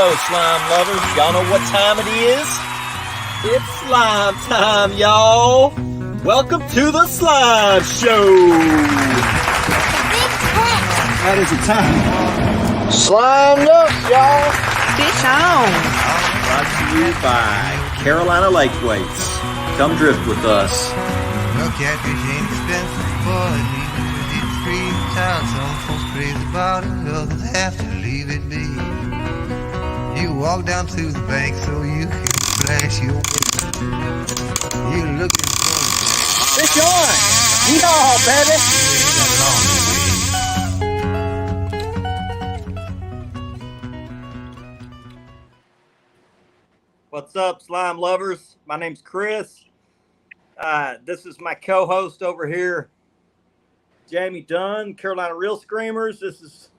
Hello, slime lovers. Y'all know what time it is? It's slime time, y'all. Welcome to the Slime Show. That is a time. Slimed up, y'all. Fish on. Brought to you by Carolina Lake Weights. Come drift with us. Well, catfish ain't expensive, but even with its free child, some folks crazy about it, others have to leave it be. You walk down to the bank so you can flash your you looking for Fish on! Yeehaw, baby! What's up, slime lovers? My name's Chris. This is my co-host over here, Jamie Dunn, Carolina Real Screamers. This is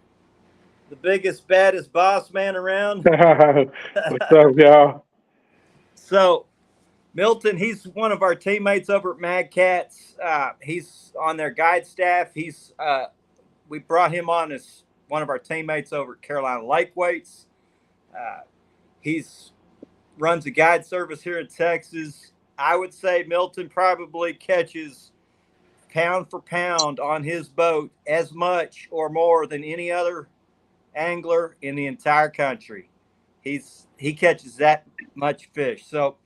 the biggest, baddest boss man around. What's up, y'all? So, Milton, he's one of our teammates over at Mad Katz. He's on their guide staff. We brought him on as one of our teammates over at Carolina Lake Weights. He's runs a guide service here in Texas. I would say Milton probably catches pound for pound on his boat as much or more than any other angler in the entire country. He catches that much fish. So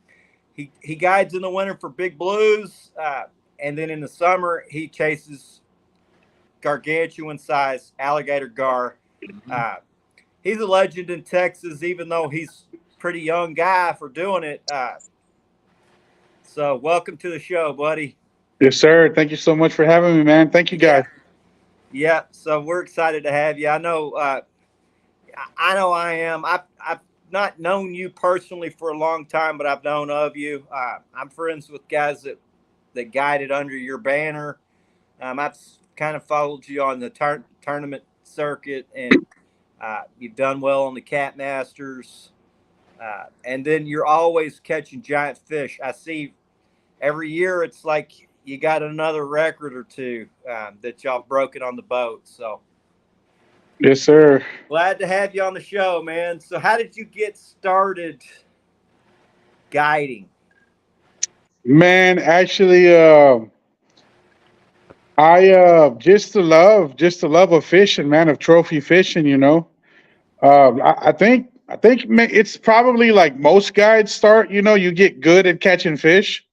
he guides in the winter for big blues, and then in the summer he chases gargantuan size alligator gar. He's a legend in Texas, even though he's a pretty young guy for doing it. So welcome to the show, buddy. Yes, sir. Thank you so much for having me, man. Thank you, guys. Yeah. So we're excited to have you. I know I am. I've not known you personally for a long time, but I've known of you. I'm friends with guys that guided under your banner. I've kind of followed you on the tournament circuit, and you've done well on the Cat Masters. And then you're always catching giant fish. I see every year it's like you got another record or two that y'all broken on the boat. So. Yes, sir. Glad to have you on the show, man. So how did you get started guiding? Actually, I just the love of fishing, man, of trophy fishing, you know. I think it's probably like most guides start, you know, you get good at catching fish,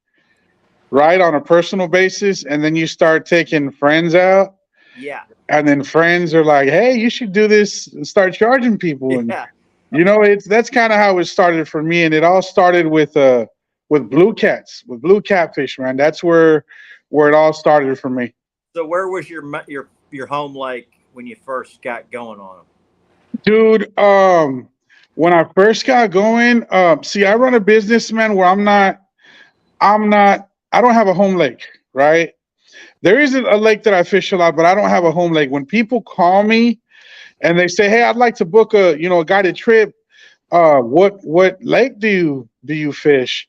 right, on a personal basis, and then you start taking friends out. Yeah. And then friends are like, "Hey, you should do this and start charging people." And you know, that's kind of how it started for me. And it all started with blue catfish, man. That's where it all started for me. So where was your home lake when you first got going on them? Dude, when I first got going, see, I run a business, man, where I don't have a home lake, right? There isn't a lake that I fish a lot, but I don't have a home lake. When people call me and they say, "Hey, I'd like to book a guided trip. What lake do you fish?"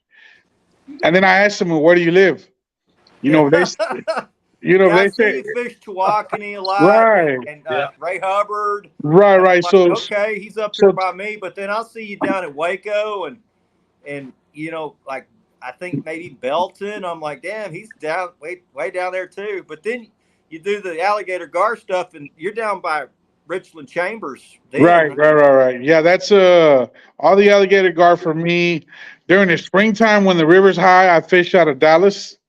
And then I ask them, "Well, where do you live?" You know, they they say you fish Chewakene a lot, right, and Ray Hubbard. Right. Like, So okay, he's up here by me, but then I'll see you down at Waco and you know, like I think maybe Belton. I'm like, damn, he's down way down there too. But then you do the Alligator Gar stuff, and you're down by Richland Chambers. Then. Right. Yeah, that's all the Alligator Gar for me. During the springtime when the river's high, I fish out of Dallas.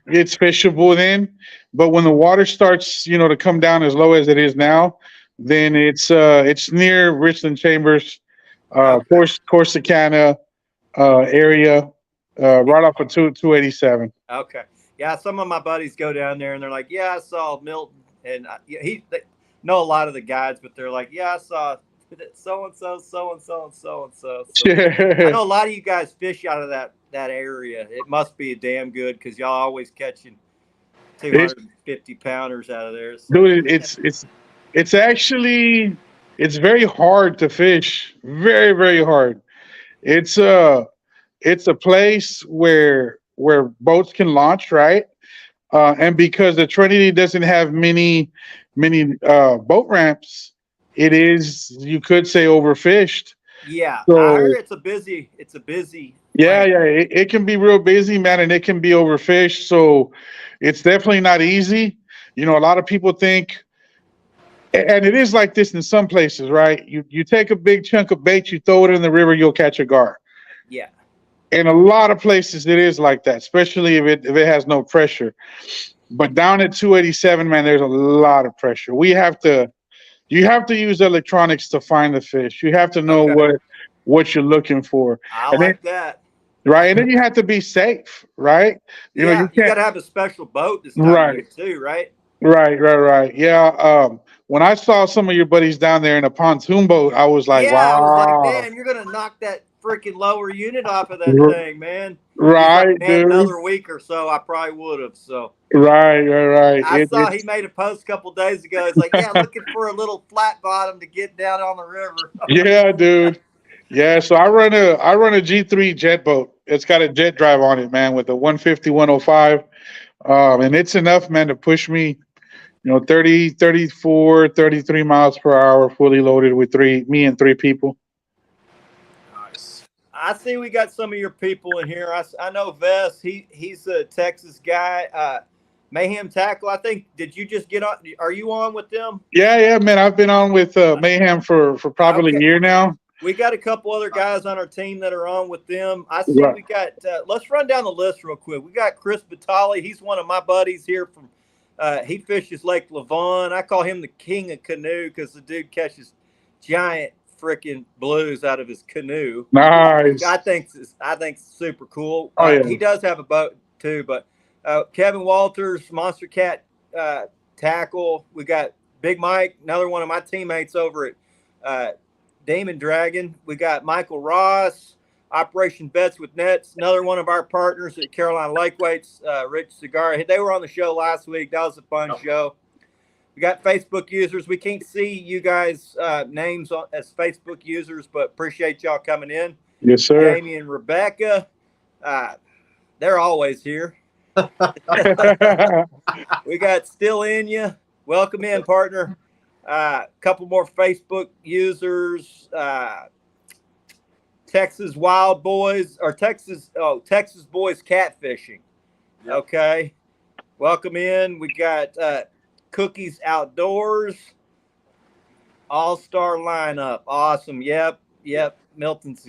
It's fishable then, but when the water starts, to come down as low as it is now, then it's near Richland Chambers, Corsicana area, right off of 287. Okay. Yeah, some of my buddies go down there and they're like, "Yeah, I saw Milton," and they know a lot of the guides, but they're like, "Yeah, I saw so and so, so and so, and so and so." I know a lot of you guys fish out of that area. It must be damn good because y'all always catching 250 pounders out of there. So. Dude, it's actually very hard to fish. Very, very hard. It's a place where boats can launch, right? And because the Trinity doesn't have many boat ramps, it is, you could say, overfished. Yeah, I So heard it's a busy. yeah, lake. yeah, it can be real busy, man, and it can be overfished. So it's definitely not easy. A lot of people think, and it is like this in some places, right? You take a big chunk of bait, you throw it in the river, you'll catch a gar. Yeah. In a lot of places, it is like that, especially if it has no pressure. But down at 287, man, there's a lot of pressure. You have to use electronics to find the fish. You have to know Okay. what you're looking for, I and then like that. right, and then you have to be safe, right? Yeah, You you got can't. to have a special boat this time of Right, year too, right? right. Yeah. When I saw some of your buddies down there in a pontoon boat, I was like, Yeah, I was like, wow. man, you're gonna knock that freaking lower unit off of that thing, man. He's like, Right, man, dude. another week or so, I probably would have. So Right. I saw he made a post a couple days ago. He's like, yeah, looking for a little flat bottom to get down on the river. Yeah, dude. Yeah, so I run a G3 jet boat. It's got a jet drive on it, man, with a 150, 105. And it's enough, man, to push me, 30, 34, 33 miles per hour, fully loaded with me and three people. Nice. I see we got some of your people in here. I know Vess. He's a Texas guy. Mayhem Tackle. I think. Did you just get on? Are you on with them? Yeah, man. I've been on with Mayhem for probably a year now. We got a couple other guys on our team that are on with them. I see Right. we got. Let's run down the list real quick. We got Chris Batali. He's one of my buddies here from. He fishes Lake Lavon. I call him the king of canoe because the dude catches giant freaking blues out of his canoe. Nice. I think it's super cool. Oh, yeah. He does have a boat too, but Kevin Walters, Monster Cat Tackle. We got Big Mike, another one of my teammates over at Damon Dragon. We got Michael Ross, Operation Bets with Nets, another one of our partners at Carolina Lake Weights, Rich Cigar. They were on the show last week. That was a fun show. We got Facebook users. We can't see you guys' names as Facebook users, but appreciate y'all coming in. Yes, sir. Jamie and Rebecca, they're always here. We got Still In Ya. Welcome in, partner. Couple more Facebook users. Texas Wild Boys or Texas Boys Catfishing. Yep. Okay. Welcome in. We got Cookies Outdoors. All-star lineup. Awesome. Yep. Milton's.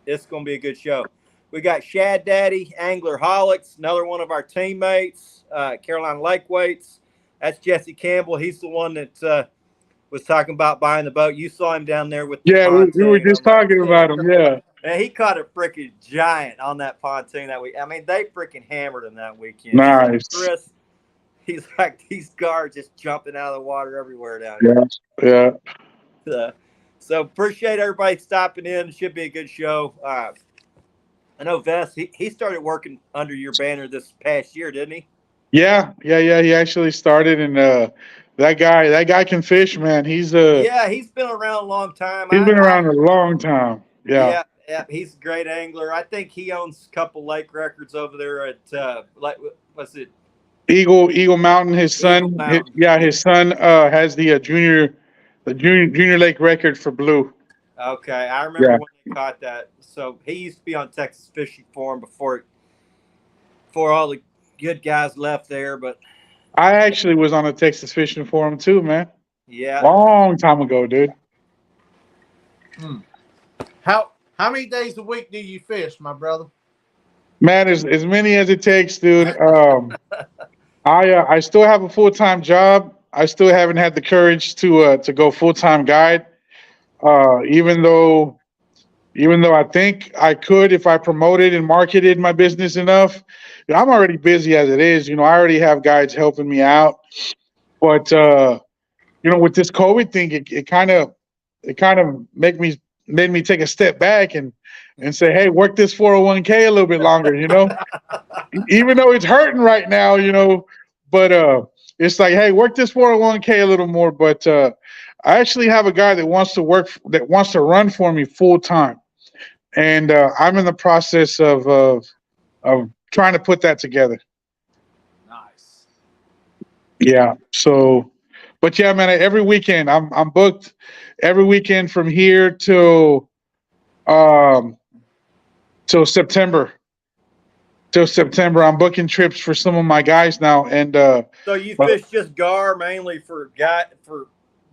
It's going to be a good show. We got Shad Daddy, Angler Holics, another one of our teammates, Carolina Lake Weights. That's Jesse Campbell. He's the one that was talking about buying the boat. You saw him down there with the pontoon. We were just talking about him, yeah. And he caught a freaking giant on that pontoon that week. I mean, they freaking hammered him that weekend. Nice. Chris, he's like, these guards just jumping out of the water everywhere down here. Yeah. So appreciate everybody stopping in. It should be a good show. I know Vess, he started working under your banner this past year, didn't he? Yeah. He actually started, and that guy can fish, man. He's been around a long time. He's been around a long time. Yeah. Yeah. He's a great angler. I think he owns a couple lake records over there at what's it? Eagle Mountain. His son, his son has the junior lake record for blue. Okay, I remember when they caught that. So he used to be on Texas Fishing Forum before all the good guys left there. But I actually was on a Texas Fishing Forum too, man. Yeah, long time ago, dude. How many days a week do you fish, my brother? Man, as many as it takes, dude. I still have a full-time job. I still haven't had the courage to go full-time guide. Even though I think I could if I promoted and marketed my business enough. I'm already busy as it is. I already have guides helping me out. But with this COVID thing, it kind of made me take a step back and say, hey, work this 401k a little bit longer, even though it's hurting right now, but it's like, hey, work this 401k a little more. But I actually have a guy that wants to run for me full time. And I'm in the process of trying to put that together. Nice. Yeah. So, but yeah, man, every weekend I'm booked every weekend from here till um, till September. Till September, I'm booking trips for some of my guys now, and So you but- fish just gar mainly for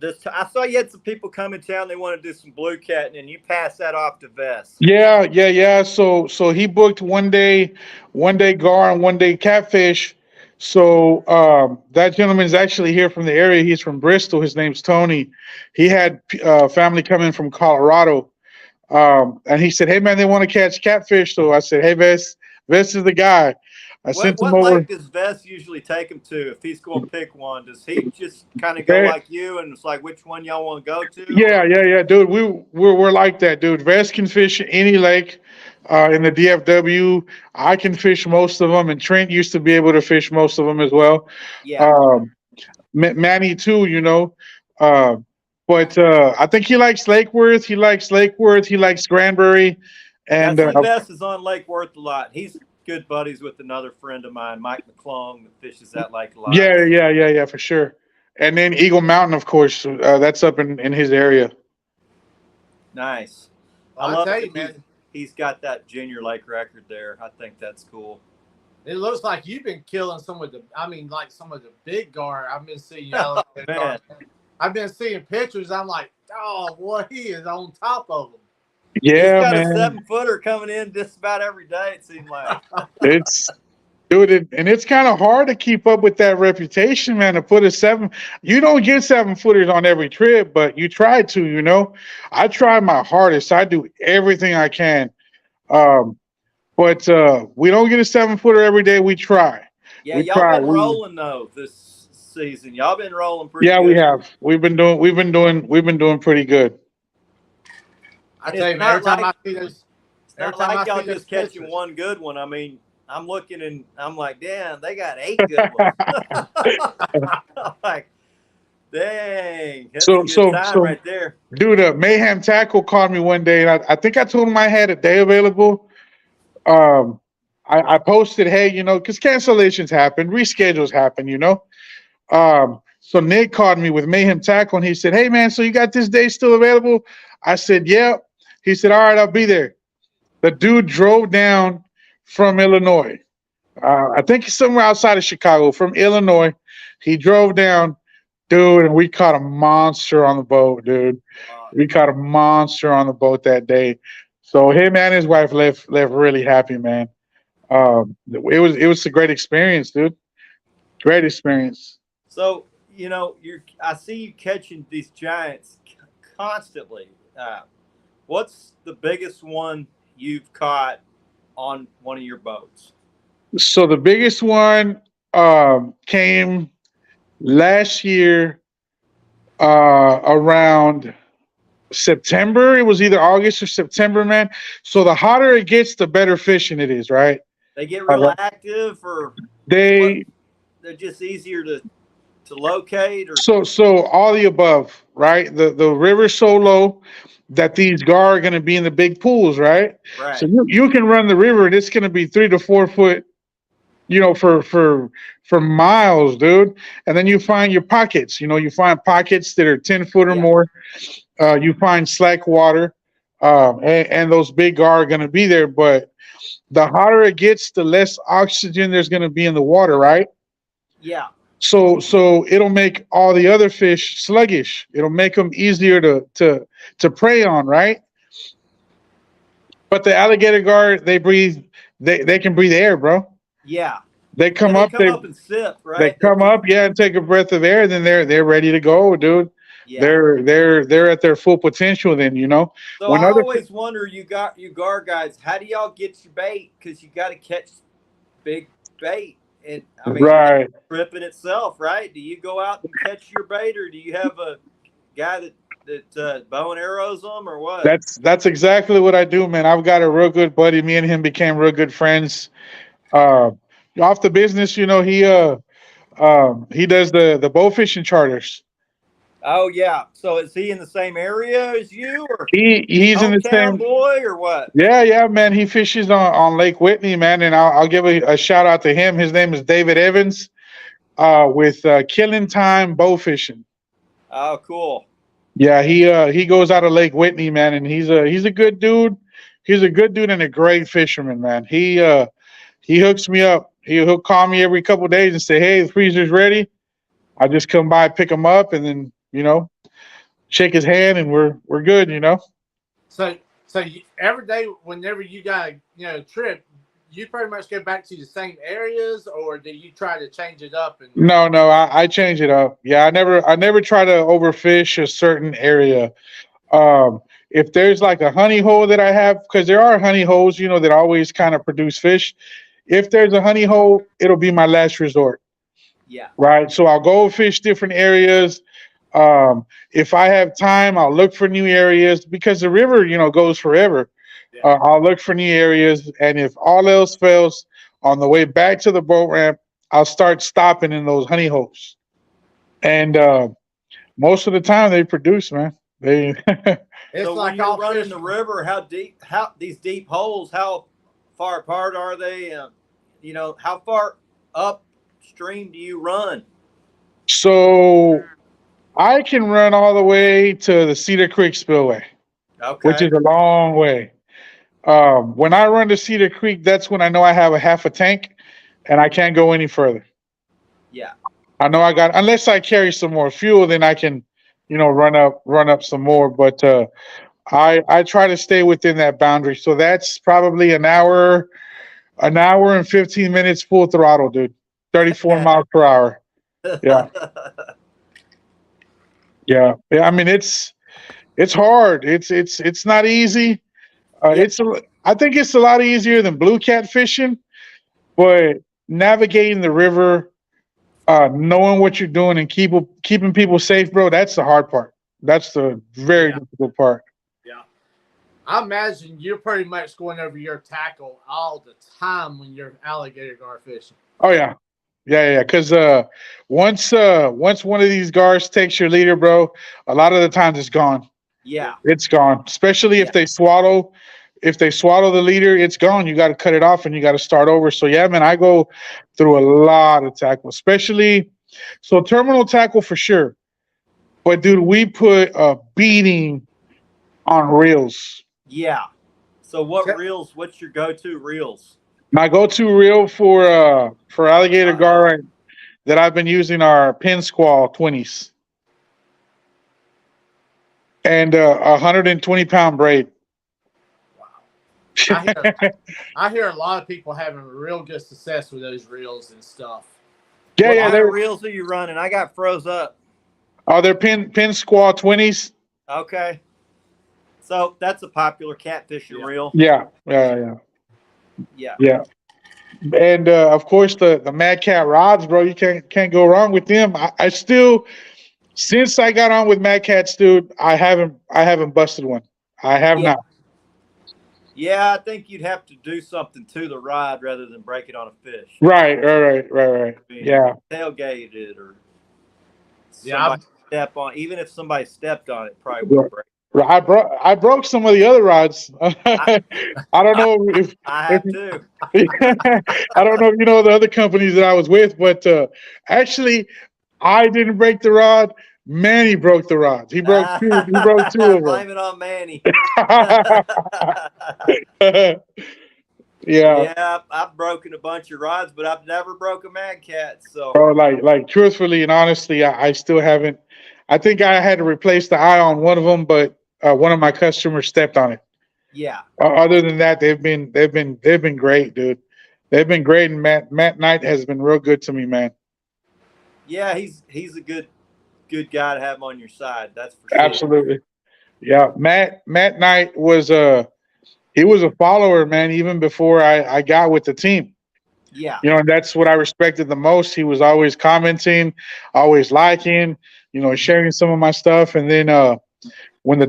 this. I saw you had some people come in town. They want to do some blue catting, and you pass that off to Vest. yeah. So he booked 1 day gar and 1 day catfish. So that gentleman's actually here from the area. He's from Bristol. His name's Tony. He had family come in from Colorado, and he said, "Hey man, they want to catch catfish." So I said, "Hey Vest is the guy." I sent him What over. lake does Vest usually take him to if he's going to pick one? Does he just kind of go like you and it's like which one y'all want to go to? Yeah, dude. We're like that, dude. Vest can fish any lake in the DFW. I can fish most of them, and Trent used to be able to fish most of them as well. Yeah. Manny too, you know. But I think he likes Lake Worth. He likes Granbury, and I see Vest is on Lake Worth a lot. He's good buddies with another friend of mine, Mike McClung, that fishes that lake a lot. yeah, for sure. And then Eagle Mountain, of course, that's up in his area. Nice. I'll tell you, man. He's got that junior lake record there. I think that's cool. It looks like you've been killing some of the big gar. I've been seeing Man. I've been seeing pictures. I'm like, oh boy, he is on top of them. Yeah, He's got man. a 7-footer coming in just about every day, it seems like. And it's kind of hard to keep up with that reputation, man. To put a 7, you don't get 7-footers on every trip, but you try to, you know. I try my hardest. I do everything I can, but we don't get a 7-footer every day. We try. Yeah, y'all been rolling though this season. Y'all been rolling pretty. Yeah, good. we have. We've been doing pretty good. I tell you, man, every time I see those, it's not like y'all just catching one good one. I mean, I'm looking and I'm like, damn, they got 8 good ones. I'm like, dang, that's a good time right there. Dude, Mayhem Tackle called me one day, and I think I told him I had a day available. I posted, hey, you know, because cancellations happen, reschedules happen, you know. So Nick called me with Mayhem Tackle, and he said, hey, man, so you got this day still available? I said, yeah. He said, all right, I'll be there. The dude drove down from Illinois. I think he's somewhere outside of Chicago, from Illinois. He drove down, dude, and we caught a monster on the boat, dude. We caught a monster on the boat that day. So him and his wife left really happy, man. It was a great experience, dude. Great experience. So, you know, I see you catching these giants constantly. What's the biggest one you've caught on one of your boats? So the biggest one came last year around September. It was either August or September, man. So the hotter it gets, the better fishing it is, right? They get real active, or they're just easier to locate, or so all the above, right? The river's so low that these gar are going to be in the big pools, right? Right. So you can run the river, and it's going to be 3 to 4 foot, you know, for miles, dude. And then you find your pockets. You know, you find pockets that are 10 foot or more. You find slack water, and those big gar are going to be there. But the hotter it gets, the less oxygen there's going to be in the water, right? Yeah. So it'll make all the other fish sluggish. It'll make them easier to prey on, right? But the alligator gar, they can breathe air, bro. Yeah. They come up and sip, right? They come up, and take a breath of air, and then they're ready to go, dude. Yeah. They're at their full potential then, you know. So I always wonder, you gar guys, how do y'all get your bait? Because you got to catch big bait. And I mean, right. Trip in itself, right? Do you go out and catch your bait, or do you have a guy that bow and arrows them, or what? That's exactly what I do, man. I've got a real good buddy. Me and him became real good friends. Off the business, you know, he does the bow fishing charters. Oh yeah. So is he in the same area as you, or he's in the same boy, or what? Yeah, man. He fishes on Lake Whitney, man, and I'll give a shout out to him. His name is David Evans, with Killing Time Bow Fishing. Oh, cool. Yeah, he goes out of Lake Whitney, man, and he's a good dude. He's a good dude and a great fisherman, man. He hooks me up. He'll call me every couple of days and say, "Hey, the freezer's ready." I just come by, pick him up, and then shake his hand, and we're good. So every day, whenever you got a trip, you pretty much go back to the same areas, or do you try to change it up? And No, I change it up. Yeah, I never try to overfish a certain area. If there's like a honey hole that I have, because there are honey holes, that always kind of produce fish. If there's a honey hole, it'll be my last resort. Yeah. Right. So I'll go fish different areas. If I have time, I'll look for new areas because the river, goes forever. Yeah. I'll look for new areas, and if all else fails, on the way back to the boat ramp, I'll start stopping in those honey holes. And most of the time, they produce, man. They. it's So like when you're all running fish. the river, how these deep holes? How far apart are they? How far upstream do you run? So I can run all the way to the Cedar Creek Spillway, Okay. which is a long way. When I run to Cedar Creek, that's when I know I have a half a tank and I can't go any further. Yeah. I know unless I carry some more fuel, then I can, run up some more. But I try to stay within that boundary. So that's probably an hour and 15 minutes full throttle, dude. 34 miles per hour. Yeah. Yeah. I mean, it's hard. It's not easy. Yeah. I think it's a lot easier than blue cat fishing, but navigating the river, knowing what you're doing and keeping people safe, bro, that's the hard part. That's the very difficult part. Yeah. I imagine you're pretty much going over your tackle all the time when you're alligator gar fishing. Oh yeah. Yeah. Because once one of these gars takes your leader, bro, a lot of the times it's gone. Yeah. It's gone. Especially if they swallow. If they swallow the leader, it's gone. You got to cut it off and you got to start over. So yeah, man, I go through a lot of tackle, especially terminal tackle for sure. But dude, we put a beating on reels. Yeah. So reels? What's your go-to reels? My go-to reel for alligator gar that I've been using are Pin Squall 20s. And 120-pound braid. I hear a lot of people having real good success with those reels and stuff. What kind of reels are you running? I got froze up. Oh, they're Pin Squall 20s. Okay. So that's a popular catfishing reel. Yeah. And of course the Mad Cat rods, bro. You can't go wrong with them. I still, since I got on with Mad Cats, dude, I haven't busted one. I have not. Yeah, I think you'd have to do something to the rod rather than break it on a fish. Right. Yeah. Tailgate it or step on. Even if somebody stepped on it, probably would break. I broke some of the other rods. I don't know if I have too. I don't know if you know the other companies that I was with, but actually, I didn't break the rod. Manny broke the rods. He broke two. He broke two of them. Blame it on Manny. Yeah, I've broken a bunch of rods, but I've never broke a Mad Cat. So, like truthfully and honestly, I still haven't. I think I had to replace the eye on one of them, but one of my customers stepped on it. Yeah. Other than that, they've been great, dude. They've been great, and Matt Knight has been real good to me, man. Yeah, he's a good guy to have on your side. That's for sure. Absolutely. Yeah, Matt Knight was a follower, man, even before I got with the team. Yeah. And that's what I respected the most. He was always commenting, always liking, sharing some of my stuff. And then when it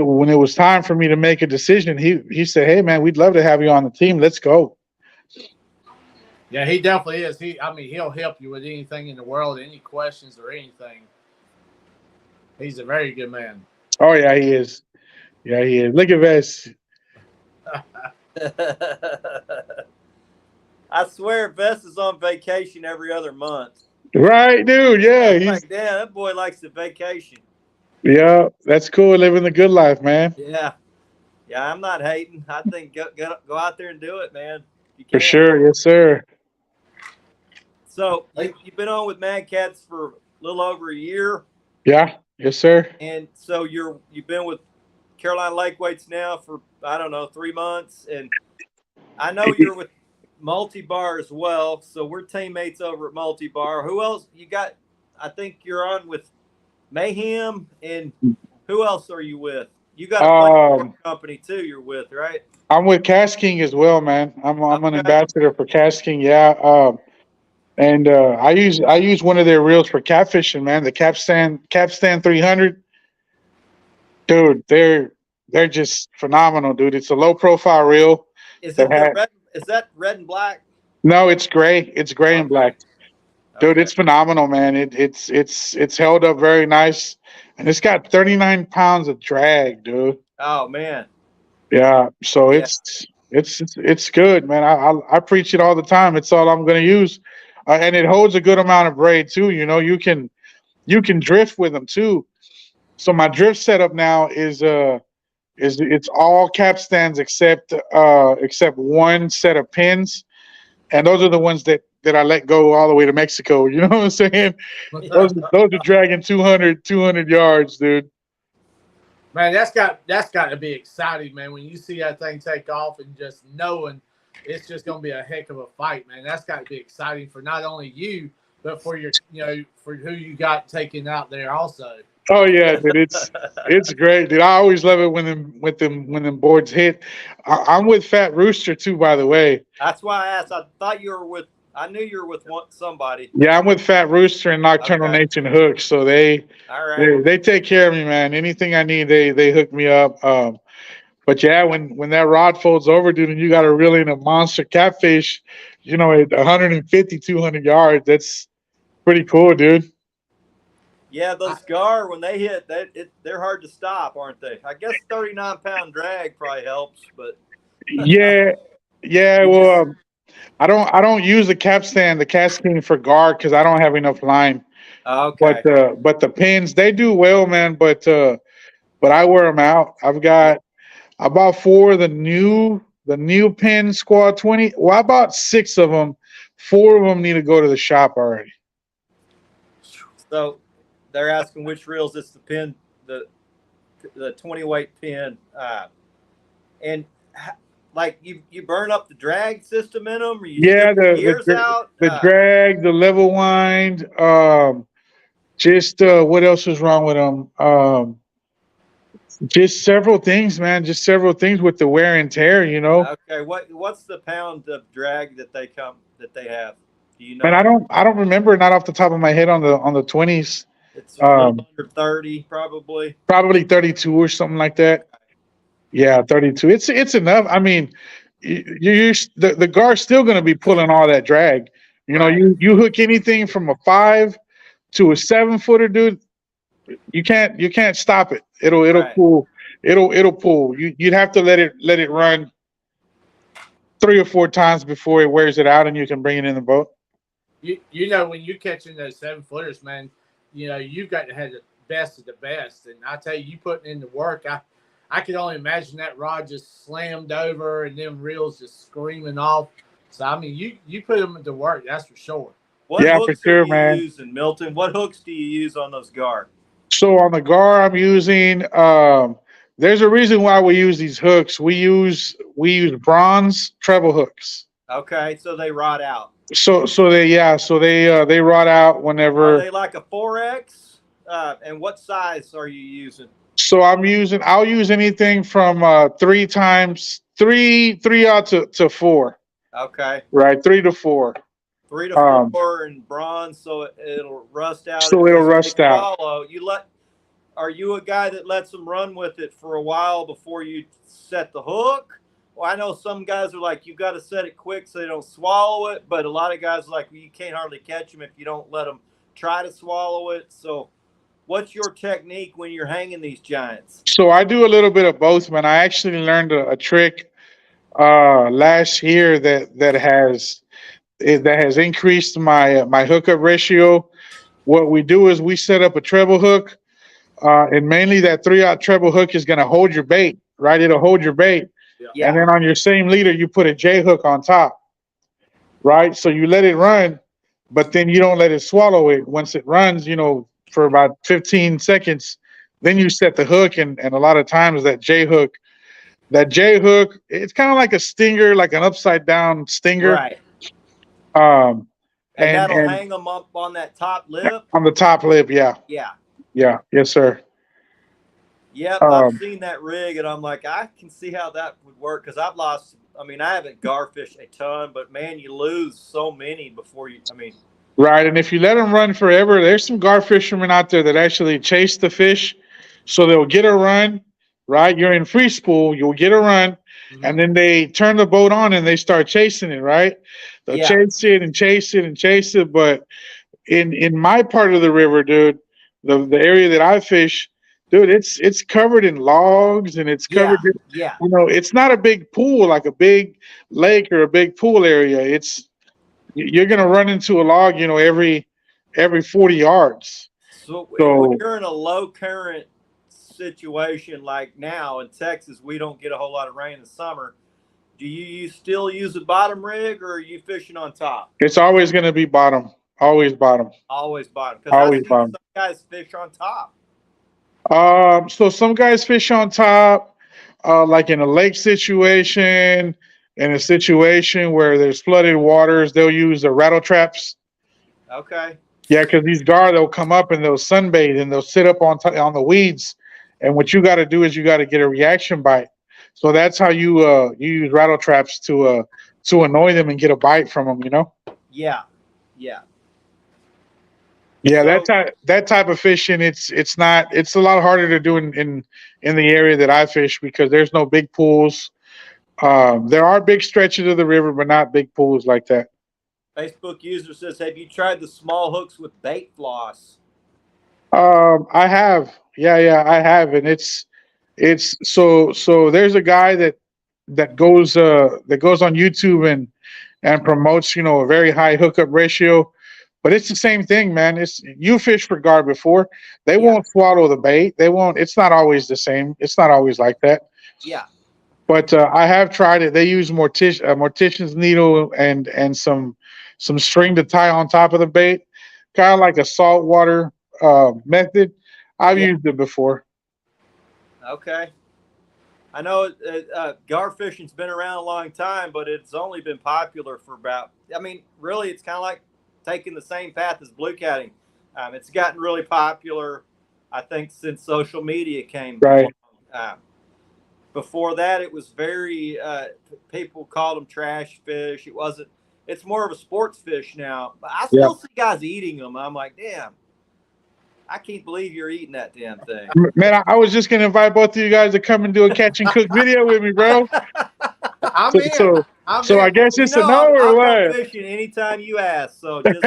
was time for me to make a decision, he said, "Hey man, we'd love to have you on the team. Let's go." Yeah, he definitely is. He'll help you with anything in the world, any questions or anything. He's a very good man. Oh yeah, he is. Yeah, he is. Look at Vess. I swear, Vess is on vacation every other month. Right, dude. Yeah, I'm like, damn, that boy likes the vacation. Yeah, that's cool. Living the good life, man. Yeah. Yeah, I'm not hating. I think go out there and do it, man. You For can. sure. Yes, sir. So you've been on with Mad Cats for a little over a year, Yeah. Yes, sir. and so you've been with Carolina Lake Weights now for I don't know 3 months, and I know you're with Multi Bar as well. So we're teammates over at Multi Bar. Who else you got? I think you're on with Mayhem, and who else are you with? You got a flame company too. You're with, right? I'm with Cash King as well, man. I'm an Okay. ambassador for Cash King. Yeah. And I use one of their reels for catfishing, man. The Capstan 300, dude. They're just phenomenal, dude. It's a low profile reel. Is it the red? Is that red and black? No, it's gray. It's gray and black. Dude, it's phenomenal, man. It's held up very nice, and it's got 39 pounds of drag, dude. Oh man. Yeah. So it's good, man. I preach it all the time. It's all I'm gonna use, and it holds a good amount of braid too. You know, you can drift with them too. So my drift setup now is it's all capstans except one set of pins, and those are the ones that I let go all the way to Mexico. You know what I'm saying? Those are dragging 200 yards, dude. Man, that's got to be exciting, man. When you see that thing take off and just knowing it's just going to be a heck of a fight, man. That's got to be exciting for not only you, but for your, for who you got taken out there also. Oh yeah, dude, it's great, dude. I always love it when them boards hit. I'm with Fat Rooster too, by the way. That's why I asked. I thought you were with. I knew you were with somebody. Yeah, I'm with Fat Rooster and Nocturnal Nation Hooks, so they take care of me, man. Anything I need, they hook me up. But yeah, when that rod folds over, dude, and you got to reel in a monster catfish, at 150, 200 yards, that's pretty cool, dude. Yeah, those Gar, when they hit, they're hard to stop, aren't they? I guess 39-pound drag probably helps, but yeah. Well, I don't use the capstan, the casting for Gar because I don't have enough line. Okay. But the pins, they do well, man. But I wear them out. I've got I bought 4 of the new pin Squad 20. Well, I bought 6 of them. 4 of them need to go to the shop already. So they're asking which reels it's the pin, the 20 weight pin, and like you burn up the drag system in them. Or you the gears out. The drag, the level wind. Just what else is wrong with them? Just several things, man. Just several things with the wear and tear. Okay, what's the pound of drag that they have? Do you know? Man, I don't remember, not off the top of my head on the 20s. It's under 30, probably. Probably 32 or something like that. Yeah, 32. It's enough. I mean, the Gar's still going to be pulling all that drag. You hook anything from a 5 to a 7-footer, dude. You can't stop it. It'll pull. It'll pull. You'd have to let it run 3 or 4 times before it wears it out, and you can bring it in the boat. When you're catching those 7-footers, man, you've got to have the best of the best. And I tell you putting in the work, I could only imagine that rod just slammed over and them reels just screaming off. So, I mean, you put them to work, that's for sure. What hooks are you using, Milton? What hooks do you use on those Gar? So on the Gar, I'm using, there's a reason why we use these hooks. We use bronze treble hooks. Okay, so they rot out. So they rot out whenever. Are they like a 4X? And what size are you using? So I'll use anything from 3 out to 4. Okay. Right, 3 to 4. 3 to 4 in bronze, so it'll rust out. So it'll rust out. Are you a guy that lets them run with it for a while before you set the hook? Well, I know some guys are like, you got to set it quick so they don't swallow it, but a lot of guys are like, well, you can't hardly catch them if you don't let them try to swallow it. So what's your technique when you're hanging these giants? So I do a little bit of both, man. I actually learned a trick last year that has increased my hookup ratio. What we do is we set up a treble hook. And mainly that 3/0 treble hook is going to hold your bait, right? It'll hold your bait. Yeah. And then on your same leader, you put a J hook on top, right? So you let it run, but then you don't let it swallow it. Once it runs, for about 15 seconds, then you set the hook. And a lot of times that J hook, it's kind of like a stinger, like an upside down stinger. Right. And that'll hang them up on that top lip. On the top lip, yeah. Yeah. Yeah. Yes, sir. Yep, I've seen that rig, and I'm like, I can see how that would work because I've lost. I mean, I haven't garfished a ton, but man, you lose so many before you. I mean, right. And if you let them run forever, there's some gar fishermen out there that actually chase the fish, so they'll get a run. Right, you're in free spool, you'll get a run, and then they turn the boat on and they start chasing it. Right, they'll chase it and chase it and chase it. But in my part of the river, dude, the area that I fish. Dude, it's covered in logs and it's covered in, it's not a big pool like a big lake or a big pool area. You're gonna run into a log, every 40 yards. So when you're in a low current situation like now in Texas, we don't get a whole lot of rain in the summer. Do you still use a bottom rig or are you fishing on top? It's always gonna be bottom. Always bottom. Always bottom. Always bottom. Some guys fish on top. So some guys fish on top, like in a lake situation, in a situation where there's flooded waters, they'll use the rattle traps. Okay. Yeah, because these gar, they'll come up and they'll sunbathe and they'll sit up on the weeds. And what you got to do is you got to get a reaction bite. So that's how you use rattle traps to annoy them and get a bite from them. Yeah. Yeah. Yeah, that type of fishing, it's a lot harder to do in the area that I fish because there's no big pools. There are big stretches of the river, but not big pools like that. Facebook user says, "Have you tried the small hooks with bait floss?" I have. Yeah, I have, and it's so there's a guy that goes on YouTube and promotes a very high hookup ratio. But it's the same thing, man. You fish for gar before. They won't swallow the bait. They won't. It's not always the same. It's not always like that. Yeah. But I have tried it. They use mortician's needle and some string to tie on top of the bait, kind of like a saltwater method. I've used it before. Okay. I know gar fishing's been around a long time, but it's only been popular for really, it's kind of like taking the same path as blue catting. It's gotten really popular, I think, since social media came. Right. Before that, it was very people called them trash fish. It's more of a sports fish now. But I still see guys eating them. I'm like, damn, I can't believe you're eating that damn thing. Man, I was just gonna invite both of you guys to come and do a catch and cook video with me, bro. I'm in. So I guess it's a no or what? Fishing anytime you ask. So just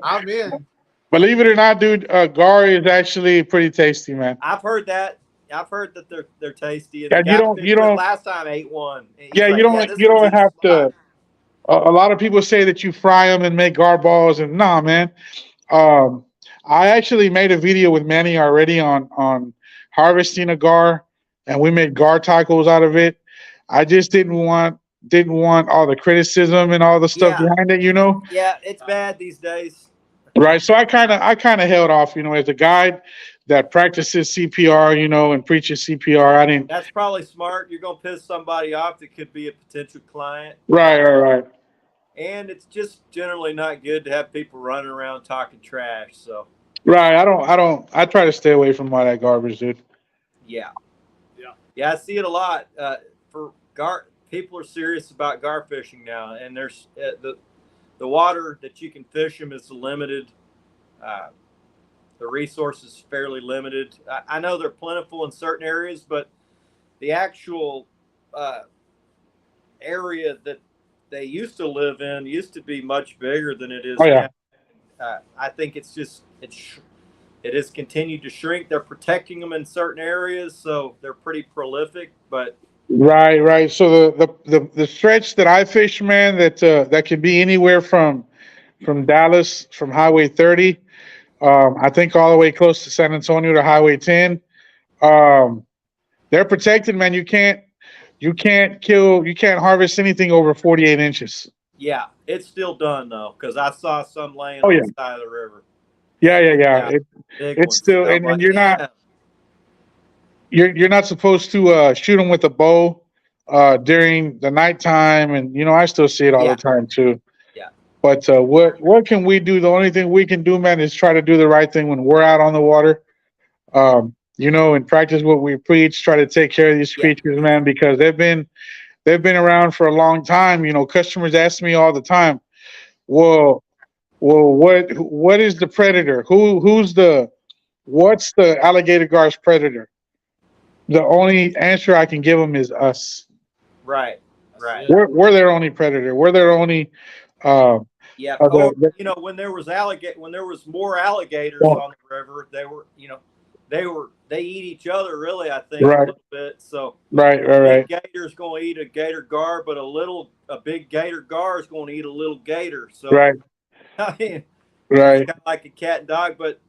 I'm in. Believe it or not, dude, gar is actually pretty tasty, man. I've heard that. I've heard that they're tasty. And yeah, you don't. Last time I ate one. Yeah, you don't have to. A lot of people say that you fry them and make gar balls, and nah, man. I actually made a video with Manny already on harvesting a gar, and we made gar tacos out of it. I just didn't want all the criticism and all the stuff behind it, Yeah, it's bad these days. Right. So I kind of held off, as a guide that practices CPR, and preaches CPR. I didn't. That's probably smart. You're gonna piss somebody off that could be a potential client. Right. And it's just generally not good to have people running around talking trash. So. Right. I try to stay away from all that garbage, dude. Yeah. I see it a lot. For gar, people are serious about gar fishing now, and there's the water that you can fish them is limited. The resources fairly limited. I know they're plentiful in certain areas, but the actual area that they used to live in used to be much bigger than it is now. I think it has continued to shrink. They're protecting them in certain areas, so they're pretty prolific. But right. So the stretch that I fish, man, that can be anywhere from Dallas, from Highway 30 I think all the way close to San Antonio to Highway 10. They're protected, man. You can't harvest anything over 48 inches. Yeah, it's still done though, because I saw some laying Oh on yeah, the side of the river. yeah. Yeah, big It's ones. still, I'm and like, you're not yeah, you're not supposed to shoot them with a bow during the nighttime, and I still see it all yeah, the time too. yeah, But what can we do? The only thing we can do, man, is try to do the right thing when we're out on the water. And practice what we preach. Try to take care of these yeah, creatures, man, because they've been around for a long time. Customers ask me all the time, well, what is the predator? What's the alligator gar's predator? The only answer I can give them is us. right, right. We're their only predator. We're their only. Uh, Yeah. uh, Or the, when there was more alligators the, on the river, they eat each other really. I think a right, little bit. So right, a right, big right, gator is going to eat a gator gar, but a big gator gar is going to eat a little gator. So right, I mean, it's right. kind of like a cat and dog. But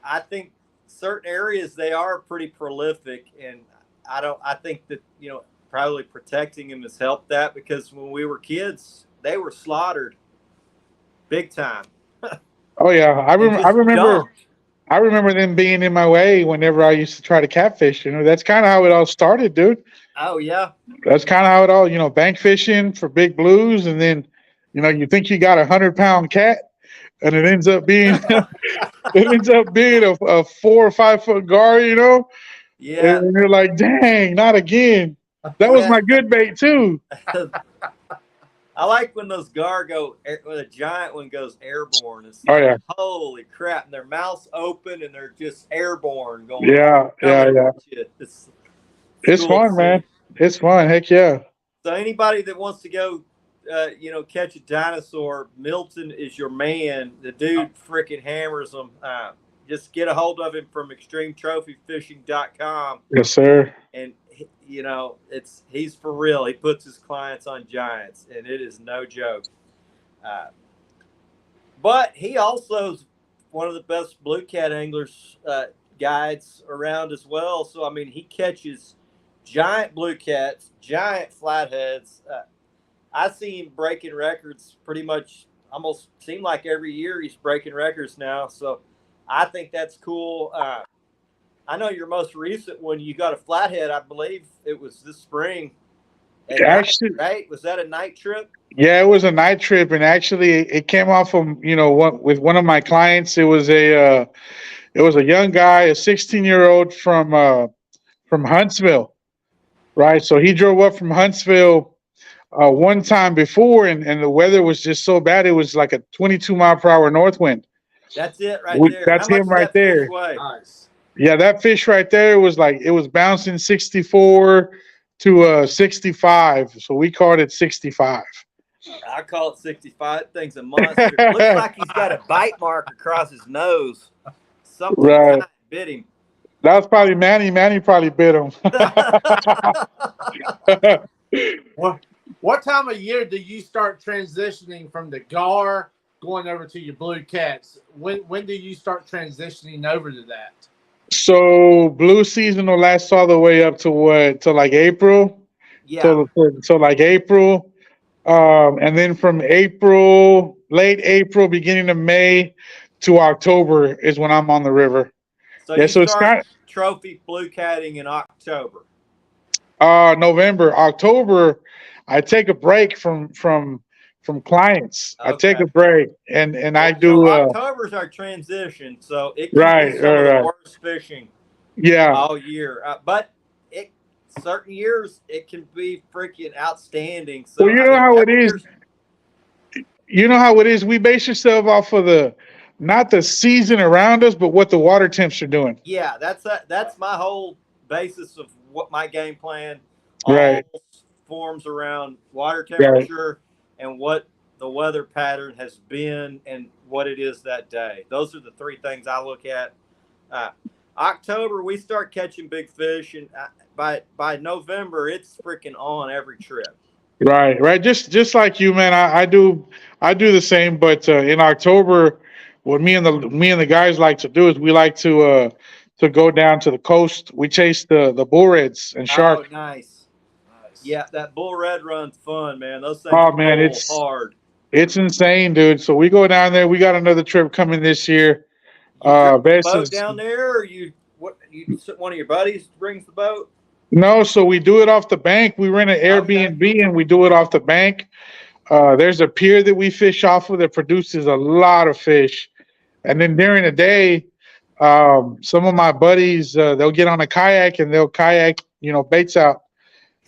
I think certain areas they are pretty prolific, and I think that probably protecting them has helped that, because when we were kids, they were slaughtered big time Oh yeah, I and remember. I just remember. dumped. I remember them being in my way whenever I used to try to catfish. That's kind of how it all started, dude. Oh yeah, That's kind of how it all, bank fishing for big blues, and then, you think you got 100-pound cat, and it ends up being a 4 or 5 foot gar, yeah. and you're like, dang, not again. That was Yeah, my good bait too. I like when those when a giant one goes airborne. It's Oh like, yeah, holy crap! And their mouths open and they're just airborne, yeah, yeah, coming yeah. at you. It's It's cool to fun, man. see. It's fun. Heck yeah. So anybody that wants to go, catch a dinosaur, Milton is your man. The dude freaking hammers them. Just get a hold of him from XtremeTrophyFishing.com, Yes, sir. and he's for real. He puts his clients on giants, and it is no joke. Uh, but he also is one of the best blue cat anglers guides around as well. So I mean, he catches giant blue cats, giant flatheads. I see him breaking records pretty much. Almost seem like every year he's breaking records now. So I think that's cool. I know your most recent one, you got a flathead. I believe it was this spring at night, Actually, right? Was that a night trip? yeah, it was a night trip, and actually, it came off from with one of my clients. It was a young guy, a 16-year-old from Huntsville, right? So he drove up from Huntsville one time before, and the weather was just so bad. It was like a 22-mile-per-hour north wind. That's it right there. How That's much him does right that fish there. weigh? Nice. Yeah, that fish right there was like, it was bouncing 64 to 65. So we called it 65. I call it 65. That thing's a monster. Looks like he's got a bite mark across his nose. Something Right. giant bit him. That was probably Manny. Manny probably bit him. What time of year do you start transitioning from the gar going over to your blue cats? When do you start transitioning over to that? So blue season will last all the way up to what? To like April. Yeah. So like April. And then from late April, beginning of May to October is when I'm on the river. So Yeah, you so it's start not trophy blue catting in October. November, October. I take a break from clients. I take Okay. a break and I So do October's our transition. So it can right, be some of the right. worst fishing Yeah. all year. But certain years it can be freaking outstanding. So Well, you know how it is. You know how it is. We base yourself off of not the season around us, but what the water temps are doing. Yeah, that's my whole basis of what my game plan Right. all forms around water Right. temperature and what the weather pattern has been and what it is that day. Those are the three things I look at. October, we start catching big fish, and by November, it's freaking on every trip. Right. Just like you, man. I do the same, but in October, what me and the guys like to do is we like to go down to the coast. We chase the bull reds and sharks. Oh, nice. Yeah, that bull red run's fun, man. Those things Oh man, pull hard. it's insane, dude. So we go down there. We got another trip coming this year. You bring the Best boat is- down there, or you one of your buddies brings the boat? No, so we do it off the bank. We rent an Airbnb and we do it off the bank. There's a pier that we fish off of that produces a lot of fish. And then during the day, some of my buddies, they'll get on a kayak and they'll kayak, baits out,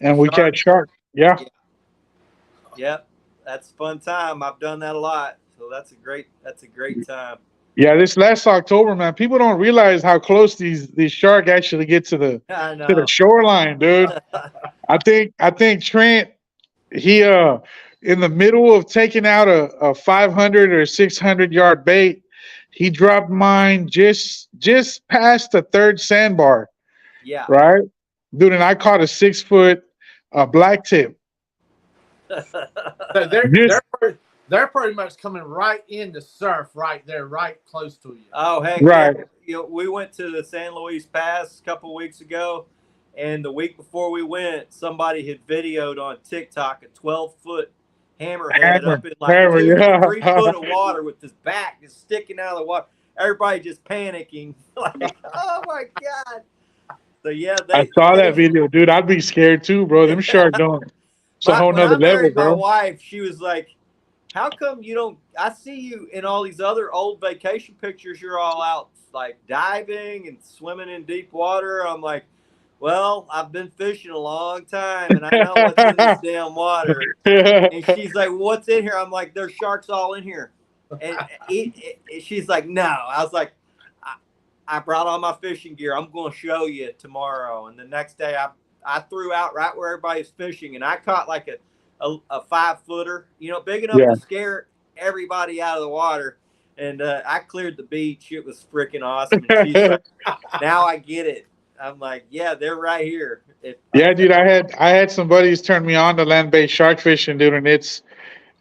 and we catch shark. Yeah. Yep, that's a fun time. I've done that a lot, so that's a great time. Yeah, this last October, man, people don't realize how close these shark actually get to the shoreline, dude. I think Trent, he in the middle of taking out a 500 or 600 yard bait, he dropped mine just past the third sandbar. Yeah. Right, dude, and I caught a 6 foot black tip. So they're pretty much coming right in the surf right there, right close to you. Oh, heck right. Yeah. We went to the San Luis Pass a couple weeks ago, and the week before we went, somebody had videoed on TikTok a 12-foot hammerhead up in like 2 or 3 foot of water with his back just sticking out of the water. Everybody just panicking, like, oh my God. So yeah, I saw that video, dude. I'd be scared too, bro. Them sharks don't. It's a whole nother level, bro. My wife, she was like, how come you don't? I see you in all these other old vacation pictures. You're all out like diving and swimming in deep water. I'm like, well, I've been fishing a long time and I know what's in this damn water. And she's like, what's in here? I'm like, there's sharks all in here. And she's like, no. I was like, I brought all my fishing gear. I'm going to show you tomorrow. And the next day I threw out right where everybody's fishing, and I caught like a 5 footer, big enough to scare everybody out of the water. And I cleared the beach. It was freaking awesome. And she's like, now I get it. I'm like, yeah, they're right here. Dude, I had some buddies turn me on to land-based shark fishing, dude, and it's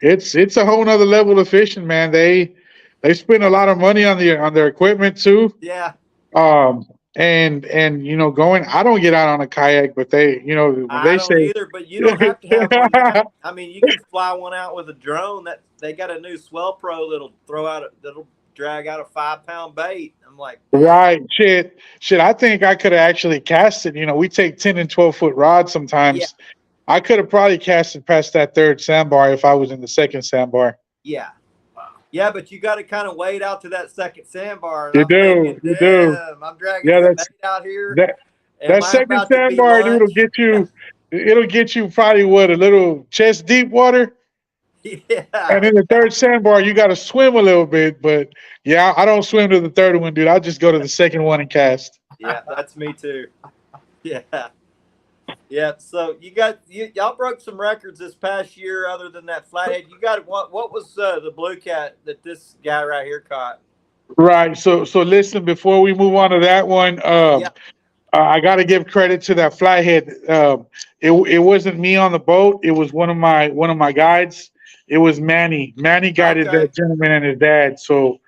a whole nother level of fishing, man. They spend a lot of money on their equipment too. Yeah. And going, I don't get out on a kayak, but they don't either, but you don't have to have one. I mean, you can fly one out with a drone. That they got a new Swell Pro that'll drag out a 5-pound bait. I'm like, right, shit. I think I could have actually cast it. We take 10 and 12-foot rods sometimes. Yeah. I could have probably cast it past that third sandbar if I was in the second sandbar. Yeah. Yeah, but you got to kind of wade out to that second sandbar. You do. I'm dragging the bait out here. That second sandbar, dude, it'll get you probably a little chest deep water. Yeah. And in the third sandbar, you got to swim a little bit. But yeah, I don't swim to the third one, dude. I just go to the second one and cast. Yeah, that's me too. Yeah. Yeah, so y'all broke some records this past year. Other than that flathead, you got what was the blue cat that this guy right here caught? Right. So listen, before we move on to that one, I got to give credit to that flathead. It wasn't me on the boat. It was one of my guides. It was Manny. Manny guided that gentleman and his dad. So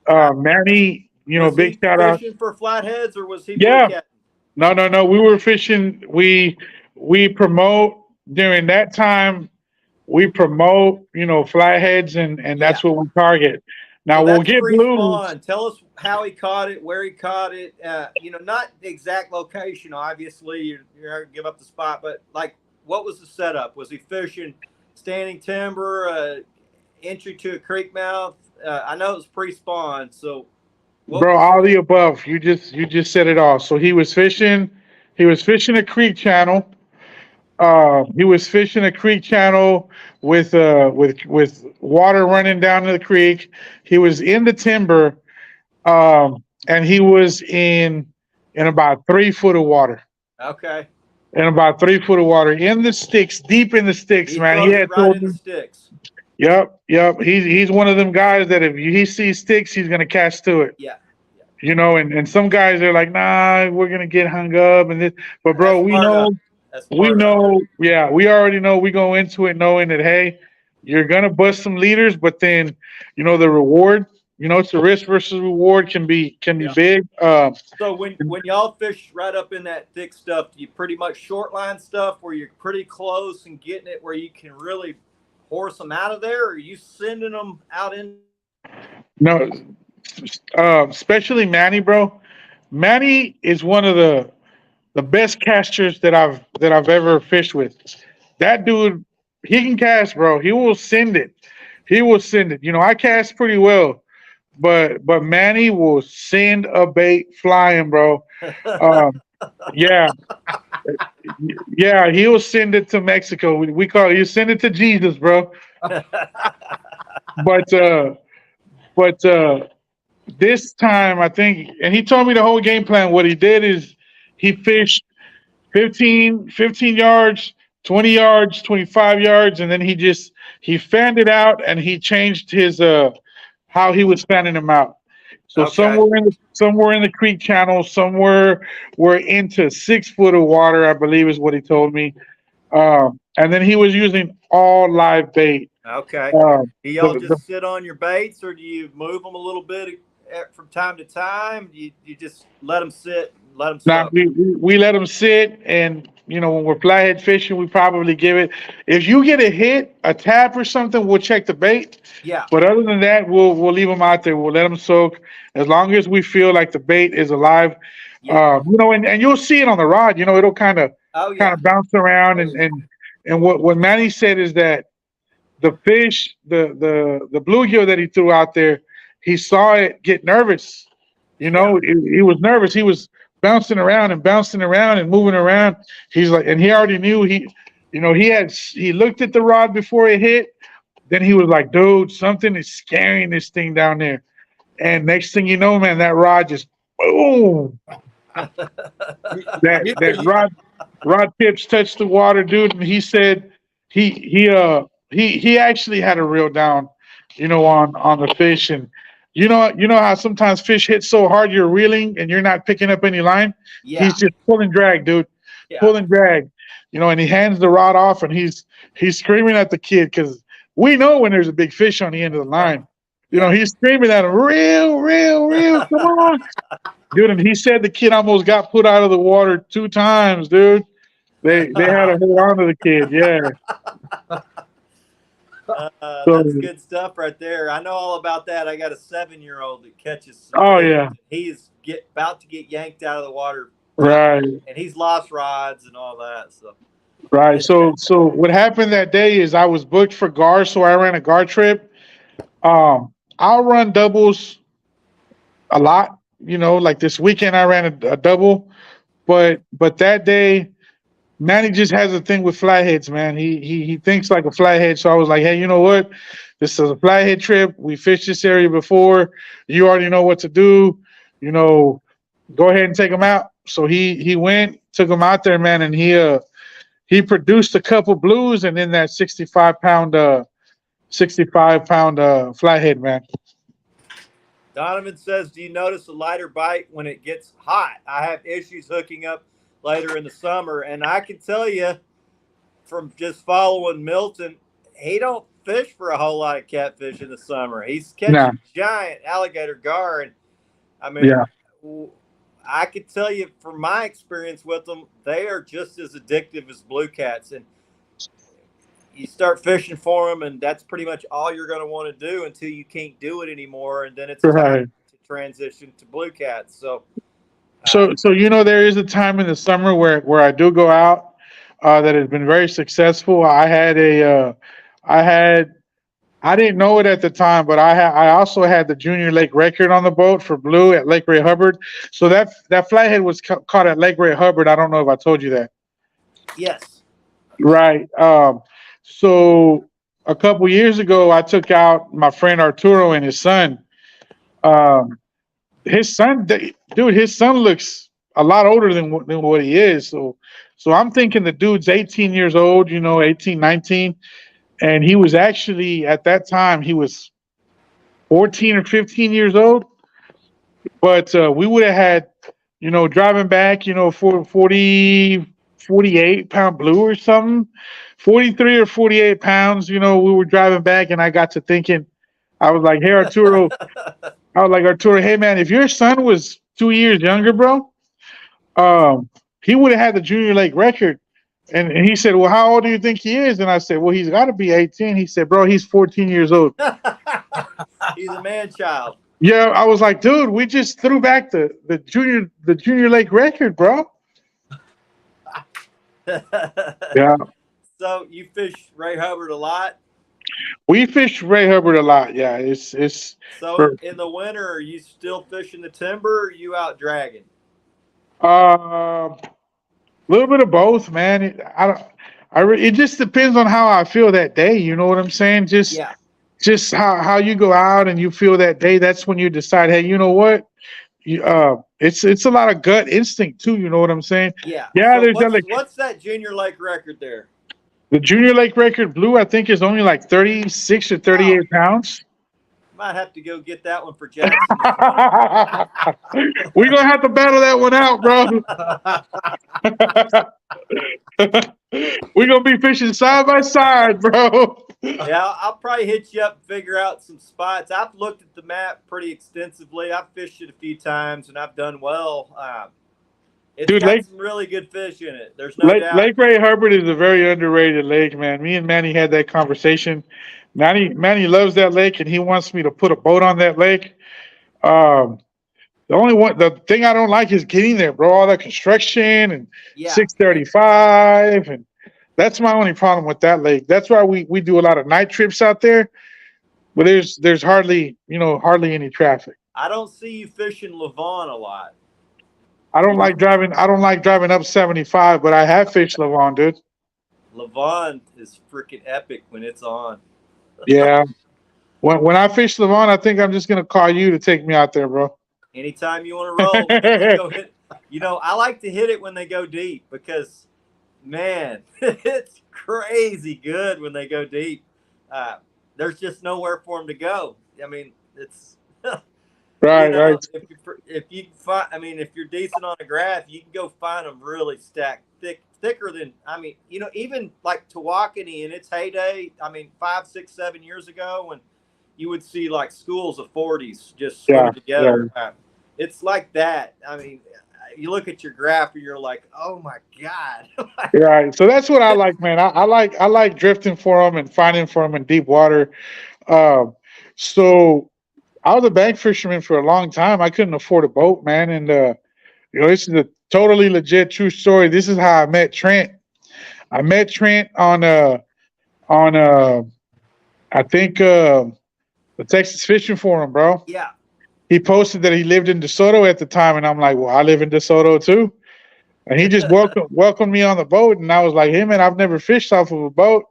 Manny, was big shout out. Fishing for flatheads, or was he? Yeah. No. We were fishing. We promote during that time. We promote, flatheads, and that's what we target. Now we'll get blues. Tell us how he caught it, where he caught it. Not the exact location. Obviously, you're going to give up the spot, but like, what was the setup? Was he fishing standing timber, entry to a creek mouth? I know it was pre-spawn, so. Bro, all the above. You just said it all. So he was fishing a creek channel. He was fishing a creek channel with water running down to the creek. He was in the timber, and he was in about 3 foot of water. Okay. In about 3 foot of water in the sticks, deep in the sticks, man. He had right in the sticks. Yep. He's one of them guys that if he sees sticks, he's gonna cast to it. Yeah. And some guys are like, nah, we're gonna get hung up and this. But bro, we know, we already know. We go into it knowing that hey, you're gonna bust some leaders, but then the reward It's the risk versus reward can be Yeah. big. So when y'all fish right up in that thick stuff, do you pretty much short line stuff where you're pretty close and getting it where you can really horse them out of there, or are you sending them out in? No, especially Manny, bro. Manny is one of the best casters that I've ever fished with. That dude, he can cast, bro. He will send it. He will send it. I cast pretty well, but Manny will send a bait flying, bro. Yeah, yeah, he'll send it to Mexico. We call it. You send it to Jesus, bro. But this time I think, and he told me the whole game plan. What he did is he fished 15 yards, 20 yards, 25 yards, and then he fanned it out and he changed his how he was fanning them out. So Okay. somewhere in the creek channel, somewhere we're into 6 foot of water, I believe is what he told me. And then he was using all live bait. Okay. Um, Do y'all the- just sit on your baits, or do you move them a little bit from time to time? You just let them sit, let them Now soak? we let them sit, and when we're flathead fishing, we probably give it. If you get a hit, a tap or something, we'll check the bait. Yeah. But other than that, we'll leave them out there. We'll let them soak as long as we feel like the bait is alive. Yeah. And you'll see it on the rod. It'll kind of Oh yeah. bounce around, and what Manny said is that the fish, the bluegill that he threw out there, he saw it get nervous. He was nervous. He was bouncing around and moving around. He's like, and he already knew he looked at the rod before it hit. Then he was like, dude, something is scaring this thing down there. And next thing you know, man, that rod just boom. that rod tips touched the water, dude. And he said he actually had a reel down, on the fish. And you know how sometimes fish hit so hard you're reeling and you're not picking up any line. Yeah. He's just pulling drag, dude. Yeah. Pulling drag. And he hands the rod off and he's screaming at the kid because we know when there's a big fish on the end of the line. He's screaming at him, reel, come on. Dude, and he said the kid almost got put out of the water 2 times, dude. They had to hold on to the kid, yeah. That's good stuff right there. I know all about that. I got a 7-year-old that catches. Oh yeah. He is about to get yanked out of the water. Right. And he's lost rods and all that. So. Right. So what happened that day is I was booked for Gar, so I ran a Gar trip. I'll run doubles a lot. Like this weekend I ran a double, but that day, Manny just has a thing with flatheads, man. He thinks like a flathead. So I was like, hey, you know what? This is a flathead trip. We fished this area before. You already know what to do. Go ahead and take him out. So he went, took him out there, man, and he produced a couple blues and then that 65-pound flathead, man. Donovan says, do you notice a lighter bite when it gets hot? I have issues hooking up later in the summer, and I can tell you from just following Milton, he don't fish for a whole lot of catfish in the summer. He's catching giant alligator gar, and I mean, I can tell you from my experience with them, they are just as addictive as blue cats, and you start fishing for them, and that's pretty much all you're going to want to do until you can't do it anymore, and then it's time to transition to blue cats. So there is a time in the summer where I do go out that has been very successful. I didn't know it at the time, but I also had the junior lake record on the boat for blue at Lake Ray Hubbard. So that flathead was caught at Lake Ray Hubbard. I don't know if I told you that. Yes. Right. So a couple years ago, I took out my friend Arturo and his son. His son looks a lot older than what he is. So I'm thinking the dude's 18 years old, 18, 19. And he was actually, at that time, he was 14 or 15 years old. But we would have had, driving back, 48-pound blue or something, 43 or 48 pounds, we were driving back. And I got to thinking, I was like, hey Arturo, hey man, if your son was 2 years younger, bro, he would have had the junior lake record. And he said, well, how old do you think he is? And I said, well, he's got to be 18. He said, bro, he's 14 years old. He's a man child. Yeah, I was like, dude, we just threw back the junior lake record, bro. Yeah. So you fish Ray Hubbard a lot? We fish Ray Hubbard a lot. Yeah, it's So in the winter, are you still fishing the timber, or are you out dragging? a little bit of both, man. It just depends on how I feel that day. You know what I'm saying? Just how you go out and you feel that day. That's when you decide, hey, you know what? It's a lot of gut instinct too. You know what I'm saying? Yeah. Yeah. So what's that junior lake record there? The junior lake record blue, I think, is only like 36 or 38 pounds. Might have to go get that one for Jackson. We're gonna have to battle that one out, bro. We're gonna be fishing side by side, bro. Yeah, I'll probably hit you up and figure out some spots. I've looked at the map pretty extensively. I've fished it a few times and I've done well. It's got some really good fish in it. There's no doubt. Lake Ray Hubbard is a very underrated lake, man. Me and Manny had that conversation. Manny loves that lake, and he wants me to put a boat on that lake. The thing I don't like is getting there, bro. All that construction and 635, and that's my only problem with that lake. That's why we do a lot of night trips out there, but there's hardly any traffic. I don't see you fishing Levon a lot. I don't like driving up 75, but I have fished Levon, dude. Levon is freaking epic when it's on. Yeah. When I fish Levon, I think I'm just gonna call you to take me out there, bro. Anytime you want to roll, go hit. I like to hit it when they go deep because, man, it's crazy good when they go deep. There's just nowhere for them to go. I mean, it's right. If you're decent on a graph, you can go find them really stacked thicker than, even like Tawakoni in its heyday. 5, 6, 7 years ago when you would see like schools of 40s just swimming together. Yeah. It's like that. You look at your graph and you're like, oh my God. Right. So that's what I like, man. I like drifting for them and finding for them in deep water. So I was a bank fisherman for a long time. I couldn't afford a boat, man. And, this is a totally legit true story. This is how I met Trent. I met Trent on I think the Texas Fishing Forum, bro. Yeah. He posted that he lived in DeSoto at the time, and I'm like, well, I live in DeSoto too. And he just welcomed me on the boat, and I was like, hey man, I've never fished off of a boat.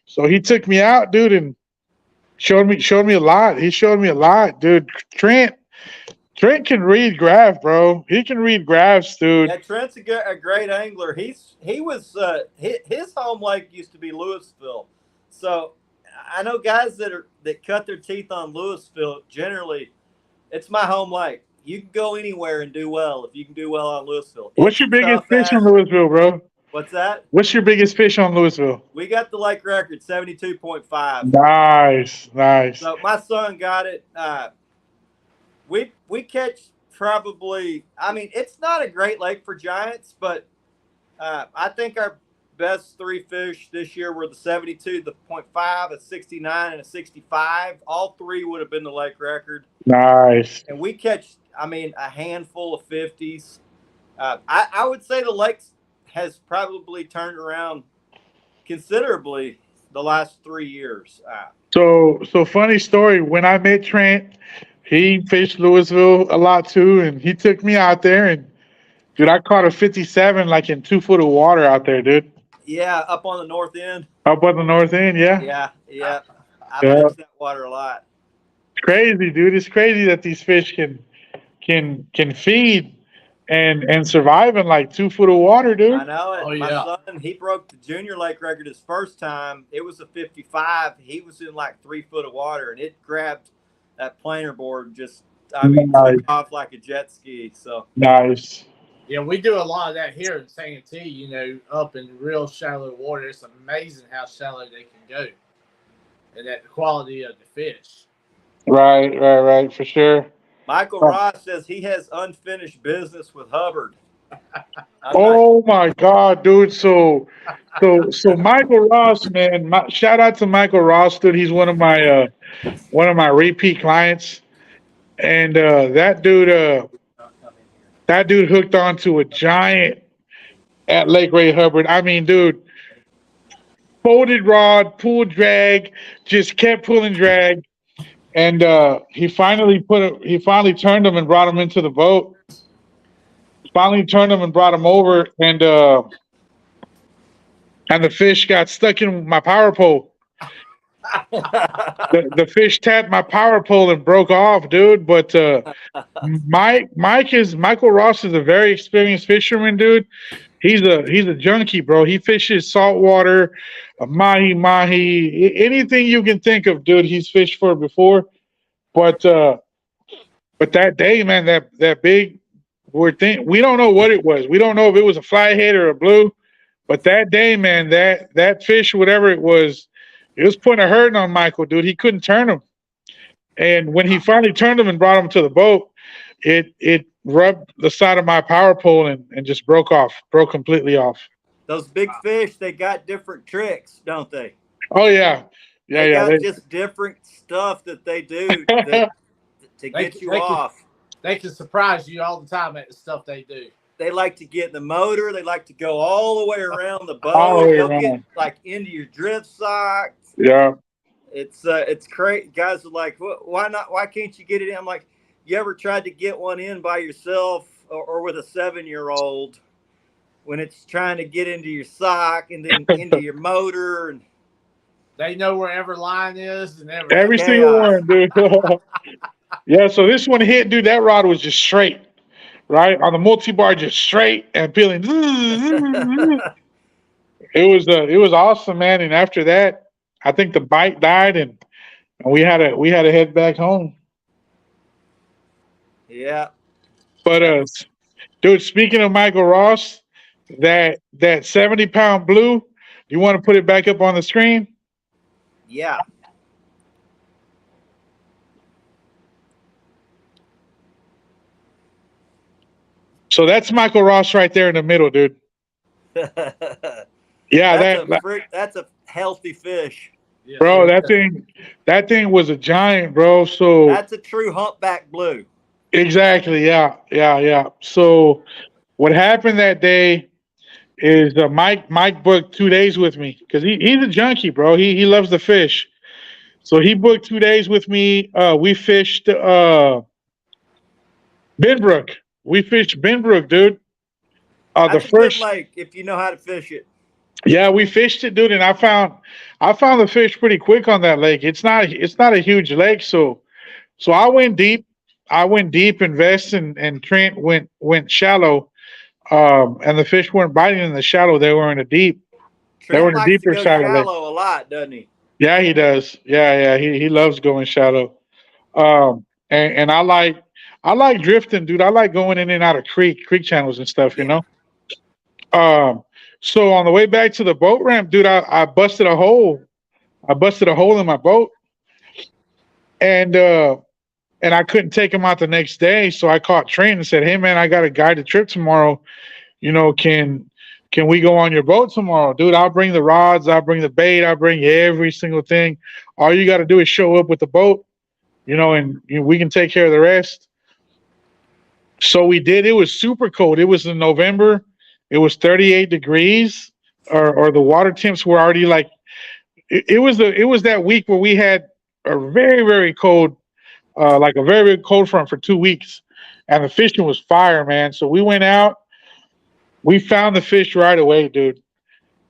So he took me out, dude, and showed me a lot. He showed me a lot, dude. Trent can read graph, bro. He can read graphs, dude. Yeah, Trent's a great angler. His home lake used to be Louisville. So I know guys that cut their teeth on Louisville. Generally, it's my home lake. You can go anywhere and do well if you can do well on Louisville. What's your biggest fish on Louisville, bro? What's that? What's your biggest fish on Louisville? We got the lake record, 72.5. Nice. So my son got it. We catch probably, it's not a great lake for giants, but I think our best 3 fish this year were the 72, the 0.5, a 69, and a 65. All 3 would have been the lake record. Nice. And we catch, a handful of 50s. I would say the lake has probably turned around considerably the last 3 years. So funny story. When I met Trent, he fished Louisville a lot too, and he took me out there, and dude, I caught a 57 like in 2 foot of water out there, dude. Yeah, up on the north end. Up on the north end, yeah. Yeah. I fished that water a lot. It's crazy, dude. It's crazy that these fish can feed and survive in like 2 foot of water, dude. I know it. My son, he broke the junior lake record his first time. It was a 55. He was in like 3 foot of water, and it grabbed that planer board just took off like a jet ski. So nice. Yeah, we do a lot of that here in Santee, up in real shallow water. It's amazing how shallow they can go and that the quality of the fish. Right, for sure. Michael Uh, Ross says he has unfinished business with Hubbard. I'm not. Oh my God, dude. So Michael Ross, man, shout out to Michael Ross, dude. He's one of my repeat clients. And that dude hooked onto a giant at Lake Ray Hubbard. I mean, dude, folded rod, pulled drag, just kept pulling drag. And he finally turned him and brought him into the boat. Finally turned him and brought him over, and the fish got stuck in my power pole. The fish tapped my power pole and broke off, dude. But Michael Ross is a very experienced fisherman, dude. He's a junkie, bro. He fishes saltwater, mahi, anything you can think of, dude. He's fished for before. But that day, man, that big we don't know what it was. We don't know if it was a flathead or a blue. But that day, man, that fish, whatever it was putting a hurting on Michael, dude. He couldn't turn him. And when he finally turned him and brought him to the boat, it rubbed the side of my power pole and just broke completely off. Those big fish, they got different tricks, don't they? Oh yeah. They got just different stuff that they do to get you off. They can surprise you all the time at the stuff they do. They like to get in the motor. They like to go all the way around the boat. All the way They'll around. get like into your drift socks. Yeah. It's great. Guys are like, why not? Why can't you get it in? I'm like, you ever tried to get one in by yourself or with a 7-year-old when it's trying to get into your sock and then into your motor? And they know where every line is and every single one, dude. Yeah. So this one hit, dude. That rod was just straight. Right on the multi-bar, just straight and peeling. It was awesome, man. And after that, I think the bite died, and we had to head back home. Yeah. But dude, speaking of Michael Ross, that 70-pound blue, you want to put it back up on the screen? Yeah. So that's Michael Ross right there in the middle, dude. Yeah, that's a healthy fish. Yes, bro, that thing was a giant, bro. So that's a true humpback blue. Exactly. Yeah. So what happened that day is Mike booked 2 days with me because he's a junkie, bro. He loves the fish. So he booked 2 days with me. We fished Benbrook. We fished Benbrook, dude. The first lake, if you know how to fish it. Yeah, we fished it, dude, and I found the fish pretty quick on that lake. It's not a huge lake, so I went deep. And Vest and Trent went shallow. And the fish weren't biting in the shallow, they were in the deep. Trent they were in the deeper side of the lake. Shallow a lot, doesn't he? Yeah, he does. Yeah. He loves going shallow. And I like drifting, dude. I like going in and out of creek channels and stuff, you know. So on the way back to the boat ramp, dude, I busted a hole. I busted a hole in my boat, and I couldn't take him out the next day. So I called Trent and said, "Hey, man, I got to guide the trip tomorrow. You know, can we go on your boat tomorrow, dude? I'll bring the rods, I'll bring the bait, I'll bring every single thing. All you got to do is show up with the boat, you know, and we can take care of the rest." So we did. It was super cold. It was in November. It was 38 degrees, or the water temps were already like. It was that week where we had a very, very cold, like a very, very cold front for 2 weeks, and the fishing was fire, man. So we went out. We found the fish right away, dude.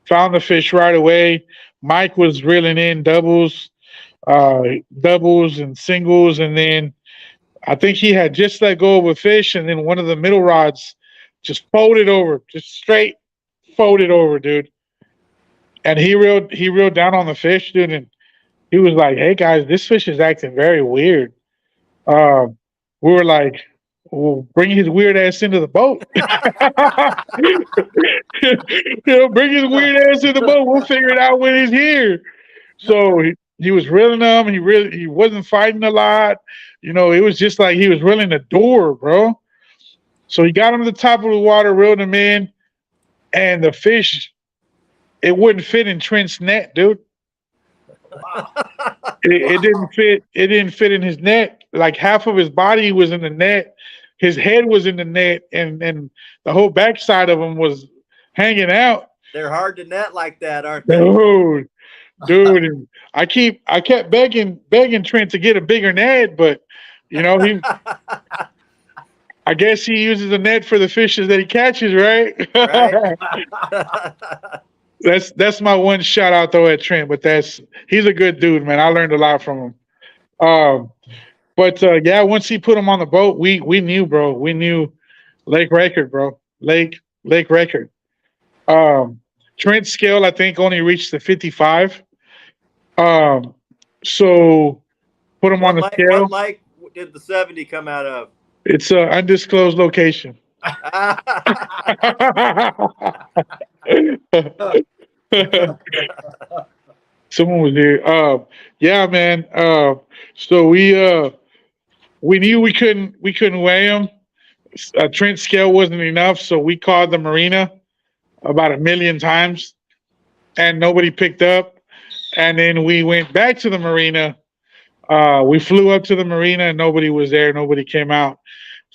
Found the fish right away. Mike was reeling in doubles and singles, and then I think he had just let go of a fish, and then one of the middle rods just folded over, just straight folded over, dude. And he reeled down on the fish, dude, and he was like, "Hey guys, this fish is acting very weird." We were like, "Well, bring his weird ass into the boat." You know, bring his weird ass in the boat. We'll figure it out when he's here. So He was reeling them. He wasn't fighting a lot. You know, it was just like he was reeling the door, bro. So he got him to the top of the water, reeled him in, and the fish, it wouldn't fit in Trent's net, dude. It didn't fit. It didn't fit in his net. Like half of his body was in the net. His head was in the net, and the whole backside of him was hanging out. They're hard to net like that, aren't they? Dude. And I kept begging Trent to get a bigger net, but you know I guess he uses a net for the fishes that he catches, right? Right. That's my one shout out though at Trent, but he's a good dude, man. I learned a lot from him. But yeah, once he put him on the boat, we knew, bro. We knew Lake record, bro. Lake record. Trent's scale, I think, only reached the 55. So put him on the scale. What lake did the 70 come out of? It's an undisclosed location. Someone was here. Yeah, man. So we knew we couldn't weigh him. Trent's scale wasn't enough, so we called the marina about 1 million times, and nobody picked up. And then we went back to the marina. We flew up to the marina, and nobody was there. Nobody came out.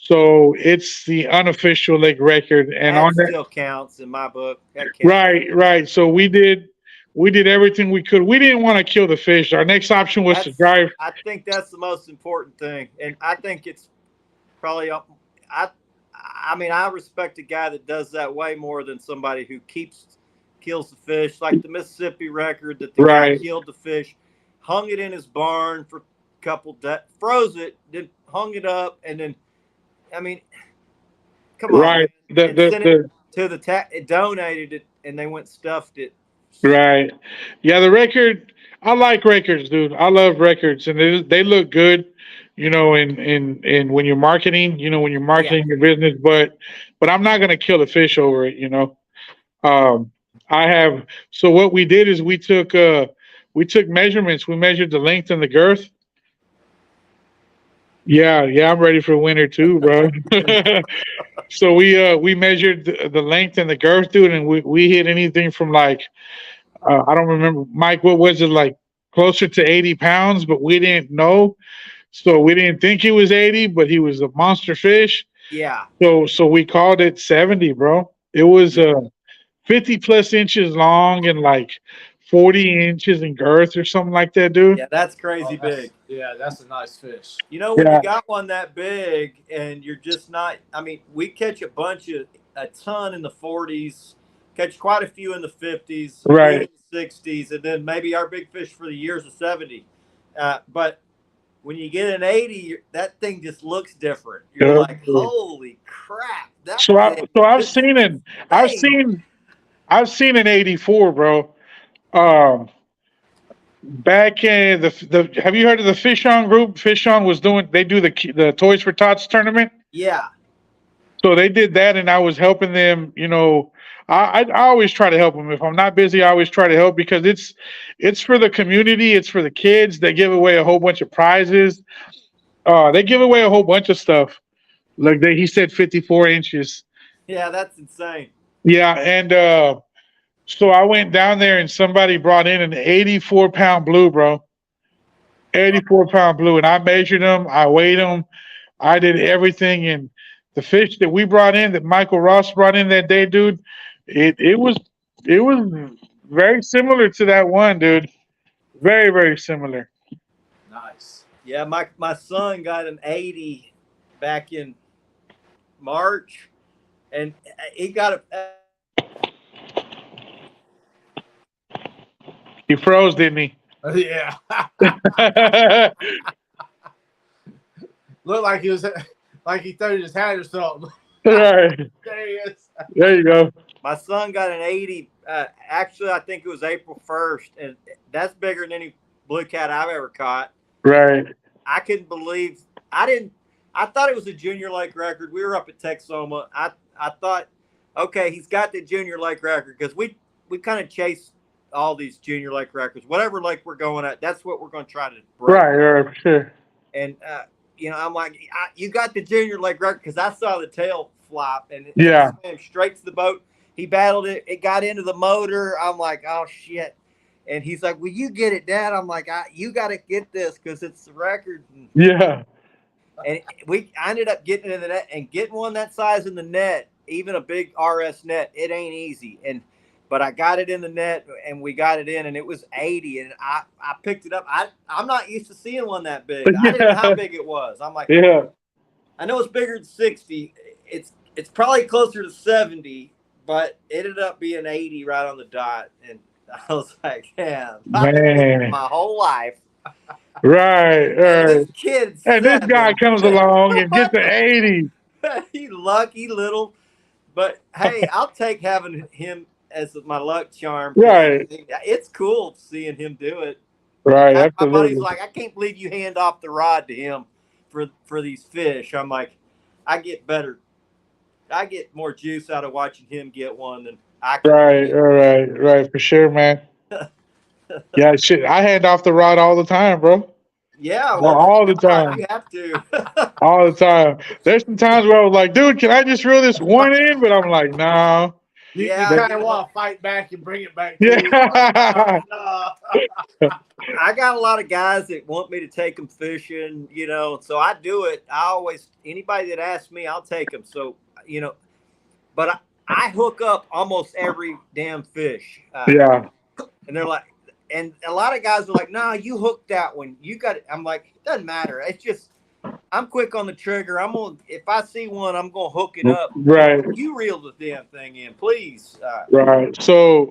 So it's the unofficial lake record, and that on that still counts in my book. That counts. Right. So we did everything we could. We didn't want to kill the fish. Our next option was to drive. I think that's the most important thing, and I think it's probably. I mean, I respect a guy that does that way more than somebody who kills the fish, like the Mississippi record that the guy killed the fish, hung it in his barn for a couple days, froze it, then hung it up, and then. I mean, come on. Right. It donated it, and they went stuffed it. Right. Yeah, the record. I like records, dude. I love records, and they look good. You know, in when you're marketing, when you're marketing your business, but I'm not gonna kill a fish over it. So what we did is we took measurements. We measured the length and the girth. Yeah, I'm ready for winter too, bro. So we measured the length and the girth, dude, and we hit anything from like I don't remember, Mike, what was it, like closer to 80 pounds, but we didn't know, so we didn't think he was 80, but he was a monster fish. Yeah. So we called it 70, bro. It was 50 plus inches long and like 40 inches in girth or something like that, dude. Yeah, that's crazy big. Yeah, that's a nice fish. When you got one that big and you're just not, I mean, we catch a ton in the 40s, catch quite a few in the 50s, right, 60s, and then maybe our big fish for the years of 70. But when you get an 80, that thing just looks different. You're like, holy crap. I've seen an 84, bro. Back in the have you heard of the Fish On group? Fish On they do the Toys for Tots tournament. Yeah. So they did that, and I was helping them. I always try to help them. If I'm not busy, I always try to help because it's for the community. It's for the kids. They give away a whole bunch of prizes. They give away a whole bunch of stuff. Like he said 54 inches. Yeah, that's insane. Yeah, and so I went down there and somebody brought in an 84-pound blue, bro. 84-pound blue. And I measured them. I weighed them. I did everything. And the fish that we brought in, that Michael Ross brought in that day, dude, it was very similar to that one, dude. Very, very similar. Nice. Yeah, my son got an 80 back in March. And he got a... He froze, didn't he? Yeah. Looked like he threw his hat or something. Right. There he is. There you go. My son got an 80. Actually, I think it was April 1st, and that's bigger than any blue cat I've ever caught. Right. I couldn't believe. I thought it was a junior lake record. We were up at Texoma. I thought, okay, he's got the junior lake record because we kind of chased all these junior lake records. Whatever lake we're going at, that's what we're going to try to break. Right, for sure. And I'm like, you got the junior lake record because I saw the tail flop and it swam straight to the boat. He battled it. It got into the motor. I'm like, oh shit. And he's like, will you get it, Dad? I'm like, you got to get this because it's the record. Yeah. And I ended up getting it in the net and getting one that size in the net, even a big RS net. It ain't easy. But I got it in the net and we got it in and it was 80 and I picked it up. I'm not used to seeing one that big. I didn't know how big it was. I'm like, I know it's bigger than 60. It's probably closer to 70, but it ended up being 80 right on the dot. And I was like, man, my whole life. Right. This kid, and this guy comes along and gets the 80. He lucky little, but hey, I'll take having him as my luck charm. Right. It's cool seeing him do it. Right. My Absolutely. buddy's like, I can't believe you hand off the rod to him for these fish. I'm like, I get more juice out of watching him get one than I can. Right. For sure, man. Yeah, shit. I hand off the rod all the time, bro. Yeah, all the time. You have to. All the time. There's some times where I was like, dude, can I just reel this one in? But I'm like, no. You kind of want to fight back and bring it back. Yeah. I got a lot of guys that want me to take them fishing, so I do it. Anybody that asks me, I'll take them. So, but I hook up almost every damn fish. And they're like, and a lot of guys are like, no, you hooked that one. You got it. I'm like, it doesn't matter. It's just, I'm quick on the trigger. If I see one, I'm going to hook it up. Right. You reel the damn thing in, please. Right. So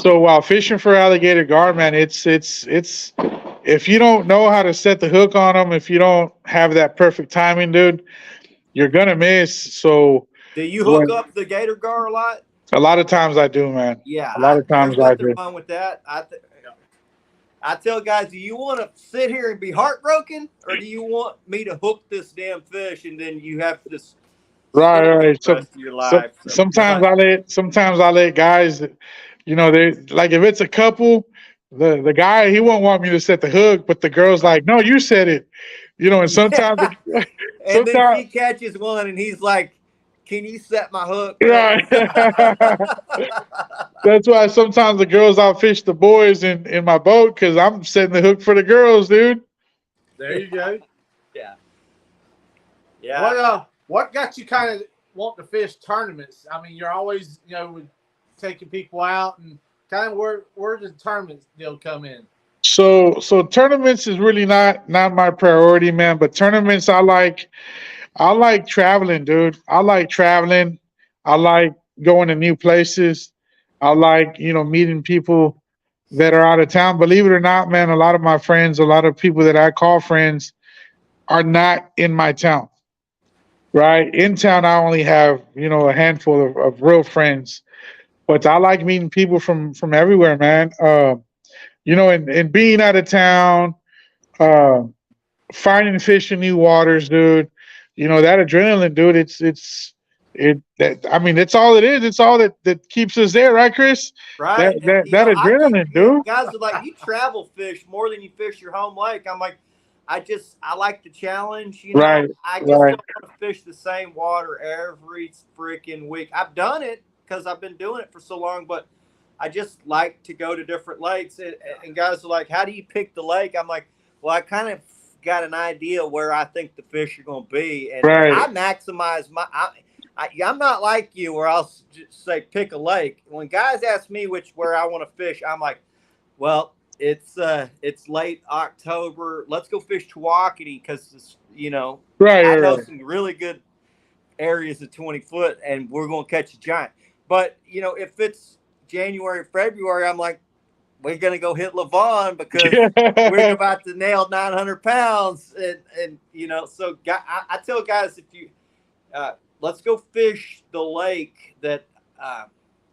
while fishing for alligator gar, man, it's if you don't know how to set the hook on them, if you don't have that perfect timing, dude, you're going to miss. So do you hook up the gator gar a lot? A lot of times I do, man. Yeah. A lot of times I do. Wrong with that. I tell guys, do you want to sit here and be heartbroken, or do you want me to hook this damn fish and then you have this right? The rest of your life. Sometimes I let guys, they like if it's a couple, the guy he won't want me to set the hook, but the girl's like, no, you set it, and sometimes and then he catches one and he's like, can you set my hook? Right. That's why sometimes the girls outfish the boys in my boat because I'm setting the hook for the girls, dude. There you go. Yeah. Yeah. What got you kind of wanting to fish tournaments? I mean, you're always, taking people out and kind of where does the tournament deal come in? So tournaments is really not my priority, man. But tournaments, I like traveling, dude. I like traveling. I like going to new places. I like, meeting people that are out of town. Believe it or not, man, a lot of my friends, a lot of people that I call friends are not in my town, right? In town, I only have, a handful of real friends. But I like meeting people from everywhere, man. And being out of town, finding fish in new waters, dude. That adrenaline, dude, it's all it is. It's all that keeps us there, right, Chris? Right. That adrenaline, dude. Guys are like, you travel fish more than you fish your home lake. I'm like, I like the challenge, Right. I just don't want to fish the same water every freaking week. I've done it because I've been doing it for so long, but I just like to go to different lakes. And guys are like, how do you pick the lake? I'm like, well, I kind of got an idea where I think the fish are going to be, and I maximize I'm not like you where I'll just say pick a lake. When guys ask me where I want to fish, I'm like, well, it's late October. Let's go fish Tawakoni because I know some really good areas of 20 foot, and we're going to catch a giant. But if it's January, February, I'm like, we're going to go hit Levon because we're about to nail 900 pounds. And so I tell guys, if you, let's go fish the lake that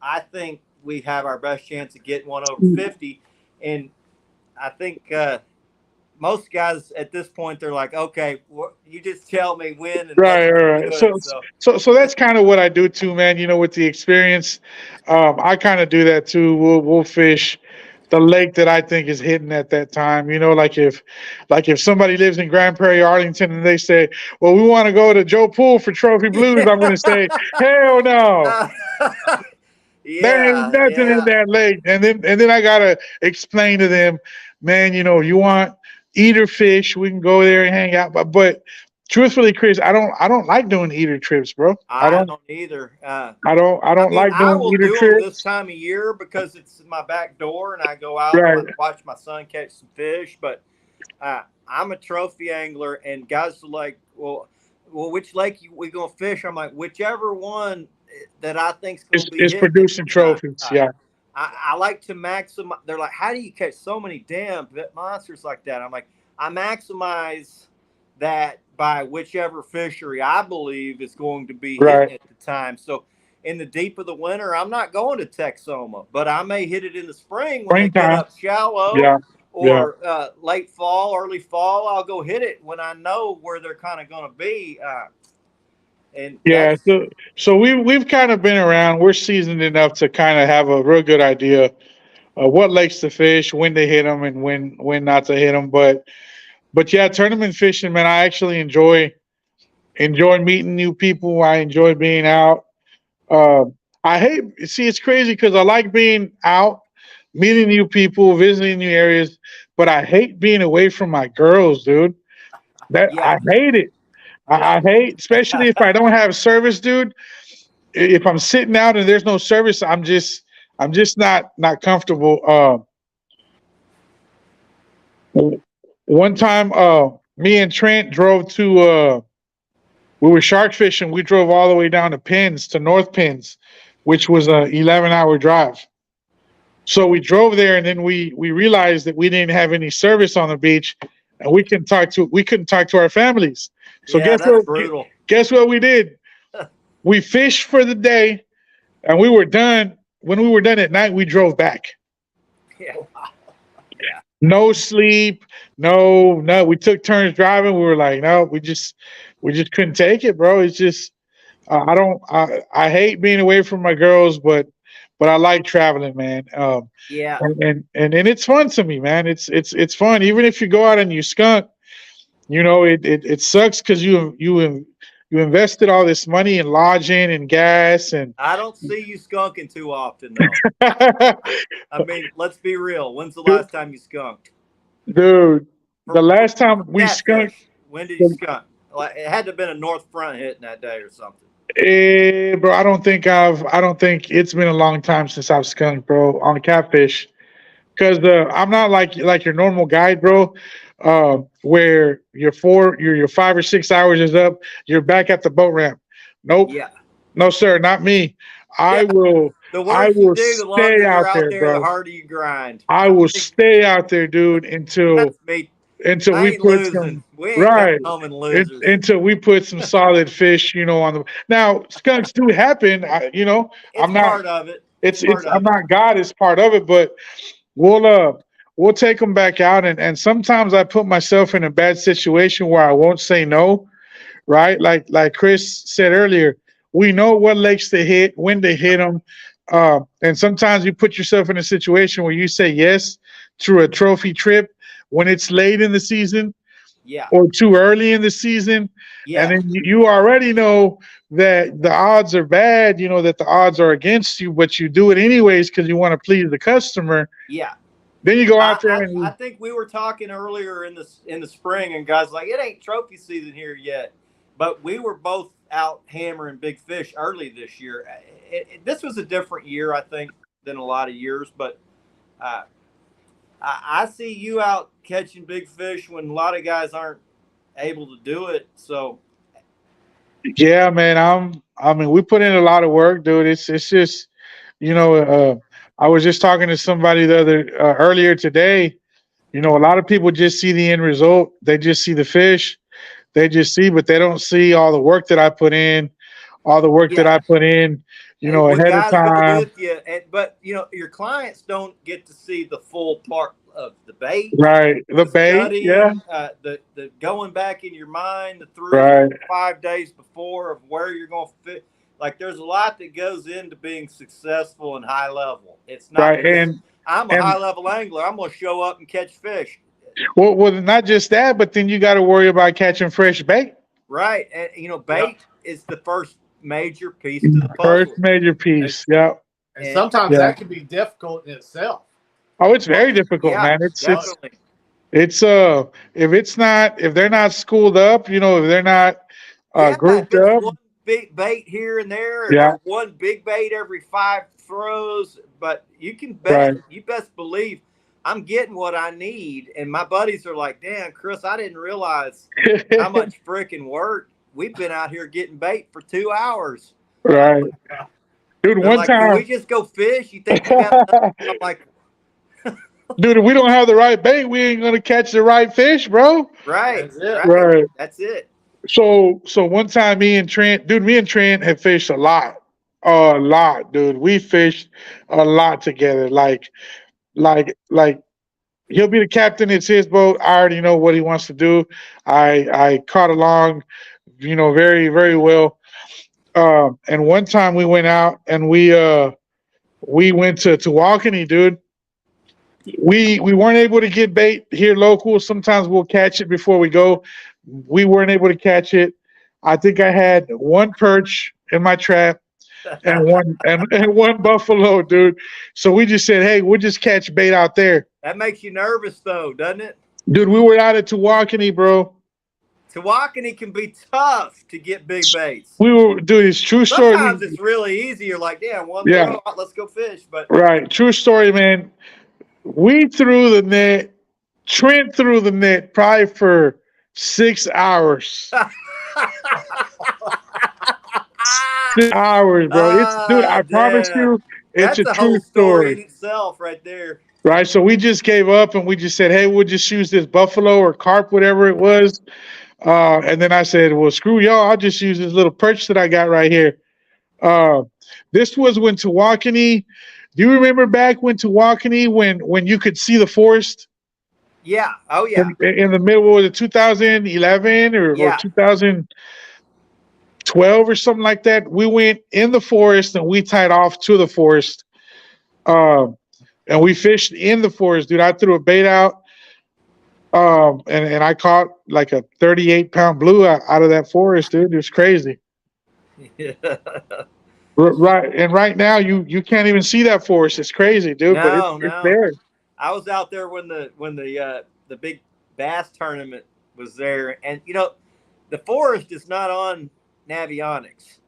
I think we have our best chance of getting one over 50. And I think most guys at this point, they're like, okay, you just tell me when. And right. So that's kind of what I do too, man. With the experience, I kind of do that too. We'll fish the lake that I think is hidden at that time. You know, like if somebody lives in Grand Prairie, Arlington, and they say, "Well, we want to go to Joe Pool for Trophy Blues," I'm going to say, "Hell no." Uh, There ain't yeah, nothing in yeah. that lake. And then I gotta explain to them, man, you want eater fish, we can go there and hang out. But truthfully, Chris, I don't like doing eater trips, bro. I I don't don't either. I I don't mean, like I doing will eater do them this trips. time of year because it's my back door and I go out and Right. watch my son catch some fish. But I'm a trophy angler, and guys are like, well, which lake we gonna fish? I'm like, whichever one that I think's gonna be It's hitting at producing the time. trophies. Yeah. I like to maximize. They're like, how do you catch so many damn monsters like that? I'm like, I maximize that by whichever fishery I believe is going to be Right. hitting at the time. So in the deep of the winter, I'm not going to Texoma, but I may hit it in the spring when they get Springtime. up shallow, Yeah. Yeah. or late fall, early fall. I'll go hit it when I know where they're kind of going to be. And Yeah. that's So we've kind of been around. We're seasoned enough to kind of have a real good idea of what lakes to fish, when to hit them, and when not to hit them. But yeah, tournament fishing, man, I actually enjoy meeting new people. I enjoy being out. Uh, I hate see it's crazy because I like being out, meeting new people, visiting new areas, but I hate being away from my girls, dude. That yeah, I hate it. I hate, especially if I don't have service, dude. If I'm sitting out and there's no service, I'm just not comfortable. One time, me and Trent drove to we were shark fishing. We drove all the way down to Penns, to North Penns, which was a 11-hour drive. So we drove there, and then we realized that we didn't have any service on the beach, and we couldn't talk to our families. So yeah, guess that's what? brutal. Guess what we did? We fished for the day, and we were done. When we were done at night, we drove back. Yeah, No sleep, no. We took turns driving. We were like, no, we just couldn't take it, bro. It's just I don't I hate being away from my girls, but I like traveling, man. yeah. And it's fun to me, man. It's fun. Even if you go out and you skunk, it sucks because you invested all this money in lodging and gas and I don't see you skunking too often, though. I mean, let's be real. When's the last time you skunked? dude. The For last time we skunked, catfish. When did you skunk? Like, it had to have been a north front hitting that day or something. bro. I don't think it's been a long time since I've skunked, bro, on catfish. Because I'm not like your normal guide, bro. Where your 5 or 6 hours is up, you're back at the boat ramp. Nope, Yeah. no sir, not me. I Yeah. will The I worse you will do, the stay longer out you're out there, there, the bro. harder you grind. I will stay out there, dude, That's me. until I we ain't put losing. some We ain't got right common losers. until we put some solid fish, on the. Now skunks do happen. It's I'm not. part of it. It's It's part I'm of it. not God. It's part of it, but we'll uh we'll take them back out, and sometimes I put myself in a bad situation where I won't say no, right? Like Chris said earlier, we know what lakes to hit, when to hit them, and sometimes you put yourself in a situation where you say yes to a trophy trip when it's late in the season Yeah. or too early in the season, and Yeah. then you already know that the odds are bad. You know that the odds are against you, but you do it anyways because you want to please the customer. Yeah. Then you go out there I and think we were talking earlier in the spring, and guys like, it ain't trophy season here yet, but we were both out hammering big fish early this year. This was a different year, I think, than a lot of years, but uh, I see you out catching big fish when a lot of guys aren't able to do it. So yeah, man, I mean, we put in a lot of work, dude. It's just, I was just talking to somebody the other earlier today. A lot of people just see the end result. They just see the fish. They just see, but they don't see all the work that I put in, all the work that yeah, I put in, when ahead of guys go time. with you, but your clients don't get to see the full part of the bait, Right. The the bait. Yeah. studying, the going back in your mind the 3 Right. 5 days before of where you're going to fit. Like there's a lot that goes into being successful and high level. It's not Right. just, I'm a and high level angler. I'm gonna show up and catch fish. well, not just that, but then you got to worry about catching fresh bait. Right. And bait is the first major piece to the First puzzle. major piece. Yeah. And sometimes that can be difficult in itself. Oh, it's very difficult, man. Definitely. It's if they're not schooled up, if they're not grouped if it's up. one big bait here and there, Yeah. or one big bait every 5 throws, but you can bet, you best believe I'm getting what I need. And my buddies are like, damn, Chris, I didn't realize how much freaking work. We've been out here getting bait for 2 hours. Right. Dude, They're one like, time. can we just go fish? You think you got enough? I'm like, dude, if we don't have the right bait, we ain't gonna catch the right fish, bro. right. That's it. Right. That's it. So one time me and Trent have fished a lot, dude. We fished a lot together. Like he'll be the captain. It's his boat. I already know what he wants to do. I caught along, very, very well. And one time we went out and we went to Walkeny, dude. We weren't able to get bait here local. Sometimes we'll catch it before we go. We weren't able to catch it. I think I had one perch in my trap and one buffalo, dude. So we just said, hey, we'll just catch bait out there. That makes you nervous, though, doesn't it? Dude, we were out at Tawakoni, bro. Tawakoni can be tough to get big baits. Dude, it's true story. Sometimes it's really easy. You're like, damn, throw, let's go fish. But right, true story, man. We threw the net. Trent threw the net probably for 6 hours. 6 hours, bro. Dude, I promise you, it's a true story in itself, right there. Right, so we just gave up and we just said, hey, we'll just use this buffalo or carp, whatever it was. And then I said, well, screw y'all. I'll just use this little perch that I got right here. This was when Tawakoni. Do you remember back when Tawakoni, when you could see the forest? Yeah. Oh, yeah. In the middle, was it 2011 or 2012 or something like that? We went in the forest and we tied off to the forest. And we fished in the forest, dude. I threw a bait out. And I caught like a 38-pound blue out of that forest, dude. It was crazy. Yeah. Right, and right now you can't even see that forest. It's crazy, dude. No, but it's there. I was out there when the big bass tournament was there, and the forest is not on Navionics,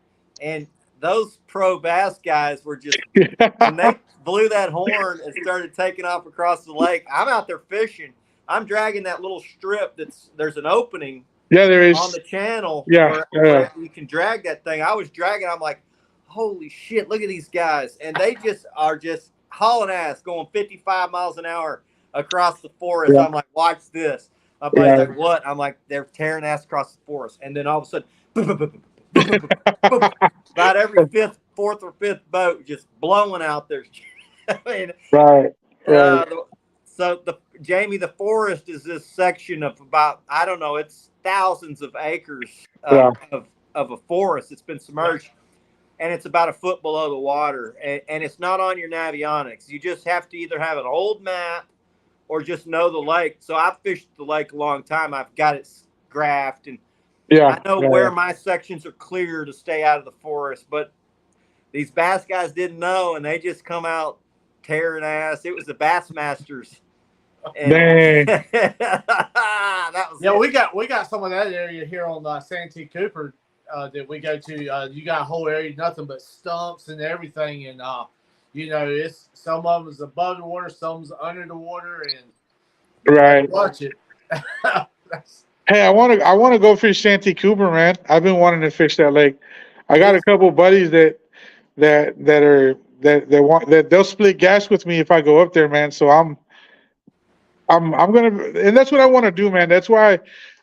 and those pro bass guys were just when they blew that horn and started taking off across the lake. I'm out there fishing. I'm dragging that little strip there's an opening. Yeah, there is on the channel. Yeah, where you can drag that thing. I was dragging. I'm like, holy shit! Look at these guys, and they are just hauling ass, going 55 miles an hour across the forest. Yeah. I'm like, watch this. My buddy's like, what? I'm like, they're tearing ass across the forest, and then all of a sudden, about every fourth or fifth boat just blowing out there. I mean, right. Jamie, the forest is this section of about, I don't know, it's thousands of acres of a forest that's been submerged, and it's about a foot below the water, and it's not on your Navionics. You just have to either have an old map or just know the lake. So I've fished the lake a long time. I've got it graphed, and I know where my sections are clear to stay out of the forest, but these bass guys didn't know, and they just come out tearing ass. It was the Bassmasters. Dang. That was we got some of that area here on Santee Cooper that we go to. You got a whole area, nothing but stumps and everything, and it's some of them is above the water, some's under the water, and right. Watch it. Hey, I want to go fish Santee Cooper, man. I've been wanting to fish that lake. I got a couple buddies that they'll split gas with me if I go up there, man. So I'm gonna, and that's what I want to do, man. That's why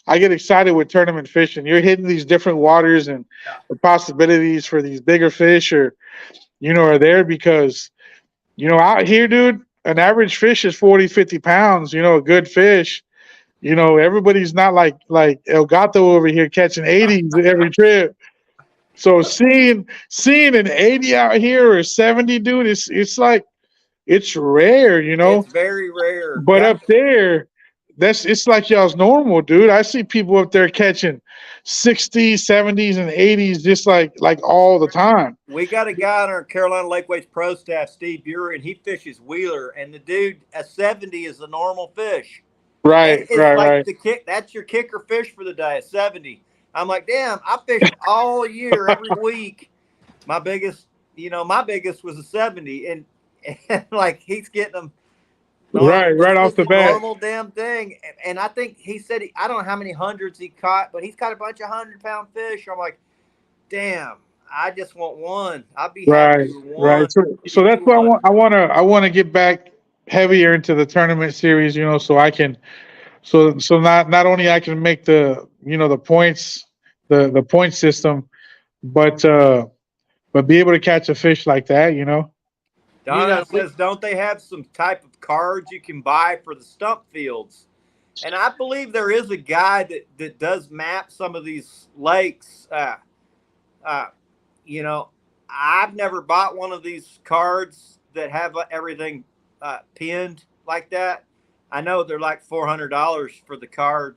I get excited with tournament fishing. You're hitting these different waters, and the possibilities for these bigger fish are there because, out here, dude, an average fish is 40, 50 pounds, a good fish. Everybody's not like El Gato over here catching 80s every trip. So seeing an 80 out here or 70, dude, it's like it's rare, you know. It's very rare. But Yeah, up there, it's like y'all's normal, dude. I see people up there catching 60s, 70s, and 80s just like all the time. we got a guy on our Carolina Lake Waste Pro staff, Steve Buer, and he fishes Wheeler, and the dude, a 70 is a normal fish. Right, It's right, like right. the kick. That's your kicker fish for the day, a 70. I'm like, damn, I fished all year, every week. My biggest was a 70, and like he's getting them. Right It's off just the a bat. normal damn thing. And I think he said I don't know how many hundreds he caught, but he's caught a bunch of 100-pound fish. I'm like, damn, I just want one. I'd be happy Right, with one. right. So that's why I want to get back heavier into the tournament series, you know, so I can so not only I can make the the points the point system, but be able to catch a fish like that, you know. Donna says, don't they have some type of cards you can buy for the stump fields? And I believe there is a guy that does map some of these lakes. You know, I've never bought one of these cards that have everything pinned like that. I know they're like $400 for the card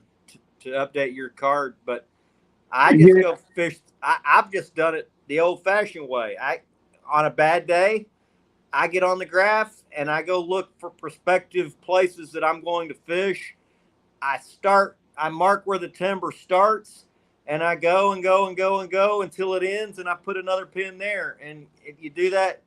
to update your card, but I just go fish. I've just done it the old-fashioned way. On a bad day, I get on the graph and I go look for prospective places that I'm going to fish. I mark where the timber starts, and I go and go and go and go until it ends, and I put another pin there. And if you do that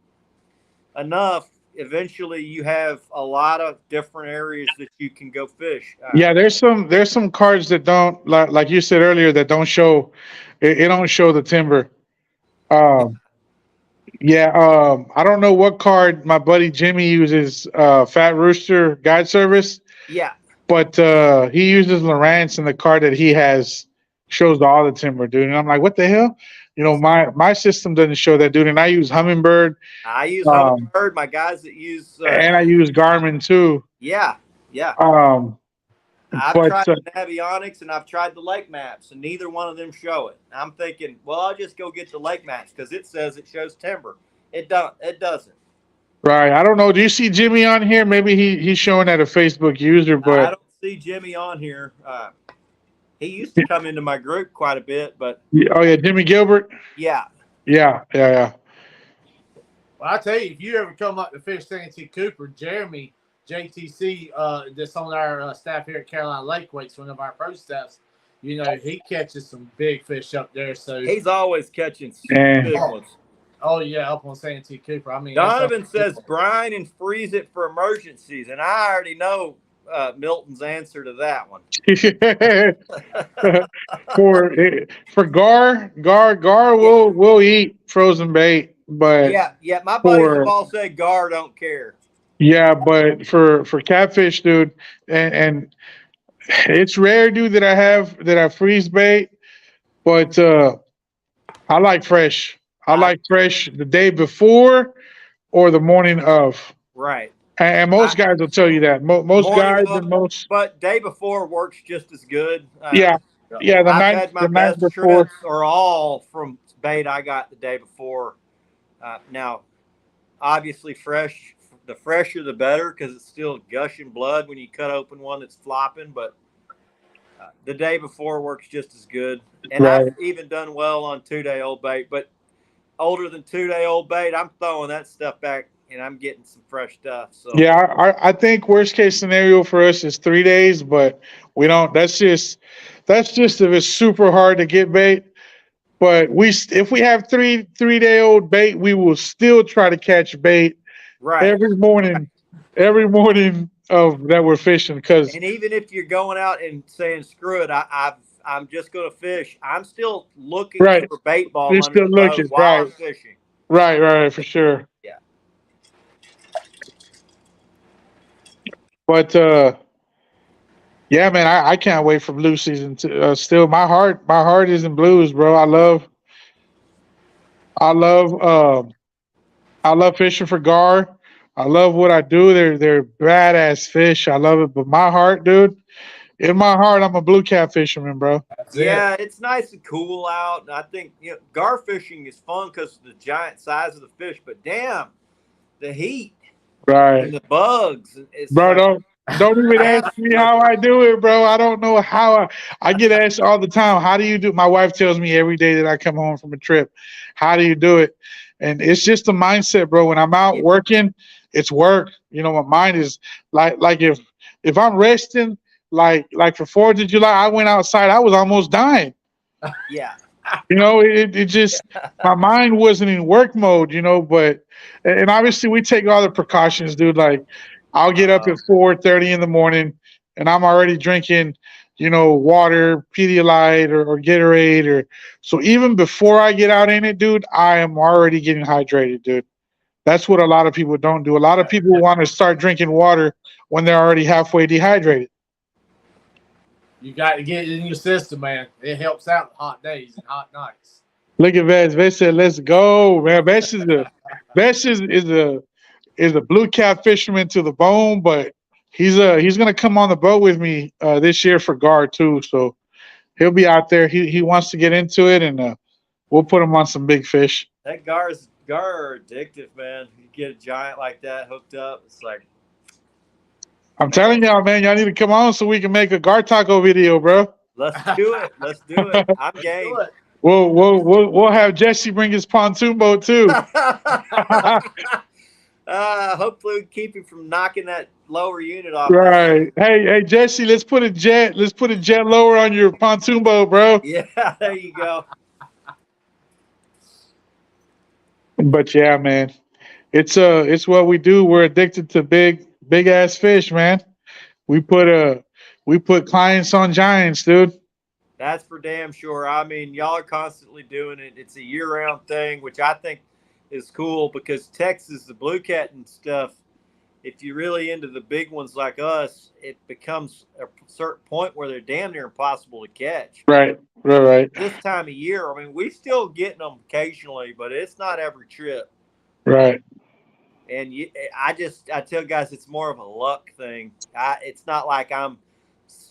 enough, eventually you have a lot of different areas that you can go fish. Yeah, there's some cards that don't like you said earlier that don't show it don't show the timber. Yeah, I don't know what card my buddy Jimmy uses, Fat Rooster Guide Service. Yeah. But he uses Lowrance, and the card that he has shows all the timber, dude. And I'm like, what the hell? You know, my system doesn't show that, dude. And I use Humminbird. I use Humminbird. My guys that use and I use Garmin too. Yeah, yeah. I've tried the Navionics and I've tried the lake maps, and neither one of them show it. I'm thinking, well, I'll just go get the lake maps because it says it shows timber. It doesn't. Right. I don't know. Do you see Jimmy on here? Maybe he's showing that a Facebook user, but I don't see Jimmy on here. He used to come into my group quite a bit, but oh yeah, Jimmy Gilbert. Yeah. Yeah. Well, I tell you, if you ever come up to fish Santee Cooper, Jeremy JTC, that's on our staff here at Carolina Lake Wakes, one of our pro staffs, you know, he catches some big fish up there. So he's always catching big ones. Oh yeah, up on Santee Cooper. I mean, Donovan says brine and freeze it for emergencies, and I already know Milton's answer to that one. for Gar will eat frozen bait, but yeah, my buddies have all said Gar don't care. Yeah, but for catfish, dude, and it's rare, dude, that I freeze bait, but I like fresh. I like fresh the day before or the morning of. Right. And most guys will tell you that. Most guys and most. But day before works just as good. Yeah. The night before are all from bait I got the day before. Now, obviously, fresh. The fresher, the better, because it's still gushing blood when you cut open one that's flopping. But the day before works just as good. And I've even done well on 2-day-old bait. But older than 2-day-old bait, I'm throwing that stuff back and I'm getting some fresh stuff. So yeah, I think worst case scenario for us is 3 days, but we don't. That's just if it's super hard to get bait. But if we have 3-day-old bait, we will still try to catch bait. Right. Every morning of that we're fishing, because and even if you're going out and saying screw it, I'm just going to fish. I'm still looking for bait ball. You're still looking while I'm fishing. Right, for sure. Yeah. But yeah, man, I can't wait for blue season. Still, my heart is in blues, bro. I love fishing for gar. I love what I do. They're badass fish. I love it. But my heart, dude, in my heart, I'm a blue cat fisherman, bro. That's Yeah, it. it's nice and cool out. And I think gar fishing is fun because of the giant size of the fish. But damn, the heat Right. and the bugs. It's Bro, like, don't even ask me how I do it, bro. I don't know how I get asked all the time. How do you do? My wife tells me every day that I come home from a trip, how do you do it? And it's just a mindset, bro. When I'm out working, it's work. You know, my mind is like if I'm resting, like for 4th of July, I went outside, I was almost dying. yeah. You know, it just my mind wasn't in work mode, you know, but and obviously we take all the precautions, dude. Like I'll get up at 4:30 in the morning and I'm already drinking, you know, water, Pedialyte or Gatorade or so even before I get out in it, dude, I am already getting hydrated, dude. That's what a lot of people don't do. A lot of people want to start drinking water when they're already halfway dehydrated. You got to get it in your system, man. It helps out hot days and hot nights. Look at Vess. Vess said, "Let's go, man." Vess is a blue cat fisherman to the bone, but he's gonna come on the boat with me this year for gar too. So he'll be out there. He wants to get into it, and we'll put him on some big fish. That gar are addictive, man. You get a giant like that hooked up, it's like, I'm telling y'all, man, y'all need to come on so we can make a gar taco video, bro. let's do it. Let's do it. I'm game. Do it. We'll have Jesse bring his pontoon boat too. Hopefully we keep him from knocking that lower unit off. Right. Hey, Jesse, let's put a jet lower on your pontoon boat, bro. Yeah, there you go. But yeah, man, it's what we do. We're addicted to big ass fish, man. We put clients on giants, dude. That's for damn sure. I mean, y'all are constantly doing it. It's a year-round thing, which I think is cool because Texas, the blue cat and stuff, if you're really into the big ones like us, it becomes a certain point where they're damn near impossible to catch. Right. This time of year, I mean, we still getting them occasionally, but it's not every trip. Right. And I tell guys it's more of a luck thing. It's not like I'm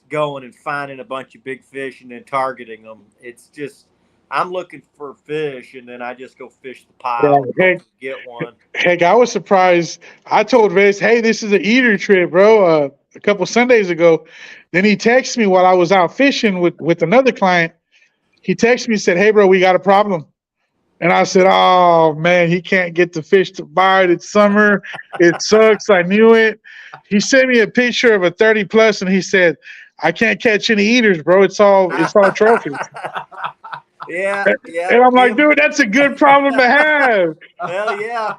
going and finding a bunch of big fish and then targeting them. It's just I'm looking for fish and then I just go fish the pile and get one. Heck, I was surprised. I told Vance, hey, this is an eater trip, bro, a couple Sundays ago. Then he texted me while I was out fishing with another client. He texted me and said, hey, bro, we got a problem. And I said, oh, man, he can't get the fish to bite. It's summer. It sucks. I knew it. He sent me a picture of a 30-plus, and he said, I can't catch any eaters, bro. It's all trophies. Yeah. And I'm like, dude, that's a good problem to have. Hell yeah.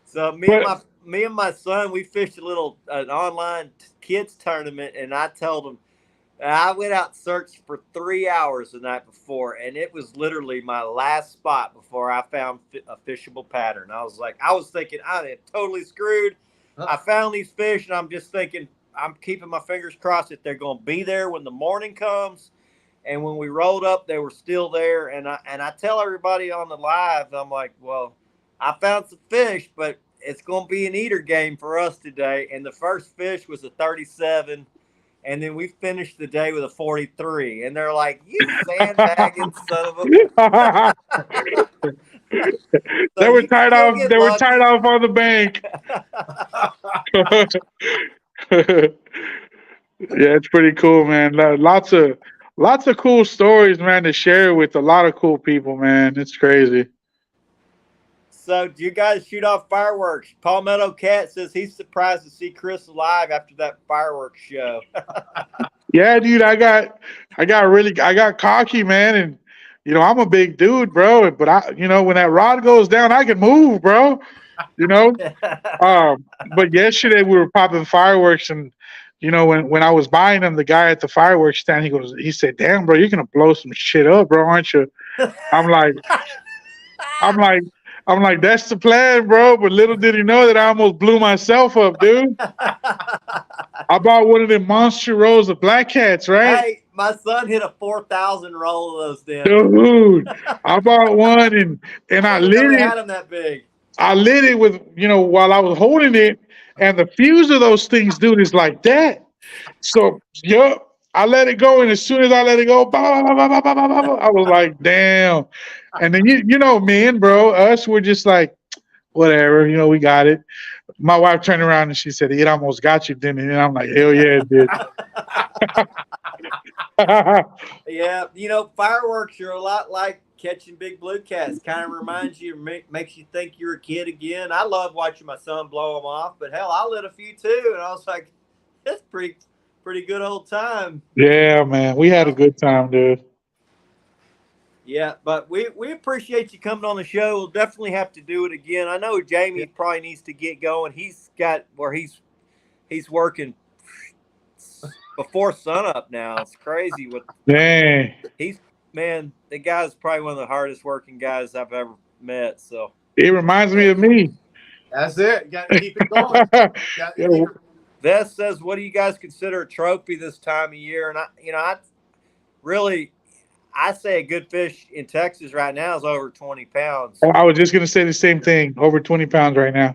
So me and my son, we fished an online kids tournament, and I told him, I went out and searched for 3 hours the night before, and it was literally my last spot before I found a fishable pattern. I was thinking, I am totally screwed. I found these fish, and I'm just thinking, I'm keeping my fingers crossed that they're going to be there when the morning comes. And when we rolled up, they were still there. And I tell everybody on the live, I'm like, well, I found some fish, but it's going to be an eater game for us today. And the first fish was a 37. And then we finished the day with a 43. And they're like, you sandbagging son of a... They were tied off on the bank. Yeah, it's pretty cool, man. Lots of cool stories, man, to share with a lot of cool people, man. It's crazy. So, do you guys shoot off fireworks? Palmetto Cat says he's surprised to see Chris alive after that fireworks show. Yeah, dude, I got cocky, man, and I'm a big dude, bro. But when that rod goes down, I can move, bro. But yesterday we were popping fireworks, and when I was buying them, the guy at the fireworks stand, he said, "Damn, bro, you're gonna blow some shit up, bro, aren't you?" I'm like, that's the plan, bro. But little did he know that I almost blew myself up, dude. I bought one of them monster rolls of black cats, right? Hey, my son hit a 4,000 roll of those damn. Dude, I bought one and I lit it. Had them that big. I lit it with, while I was holding it, and the fuse of those things, dude, is like that. So, yup. I let it go, and as soon as I let it go, I was like, damn. And then you know, men, bro, us, we're just like, whatever, you know, we got it. My wife turned around and she said, "It almost got you, didn't it?" And I'm like, hell yeah, it did. Yeah, you know, fireworks are a lot like catching big blue cats. Kind of reminds you, makes you think you're a kid again. I love watching my son blow them off, but hell, I lit a few too, and I was like, that's pretty good old time. Yeah, man, we had a good time, dude. Yeah, but we appreciate you coming on the show. We'll definitely have to do it again. I know Jamie probably needs to get going. He's got where he's working before sunup now. It's crazy with Dang. Man, the guy's probably one of the hardest working guys I've ever met. So it reminds me of me. That's it. Got to keep it going. Vess says, "What do you guys consider a trophy this time of year?" And I say a good fish in Texas right now is over 20 pounds. I was just gonna say the same thing. Over 20 pounds right now.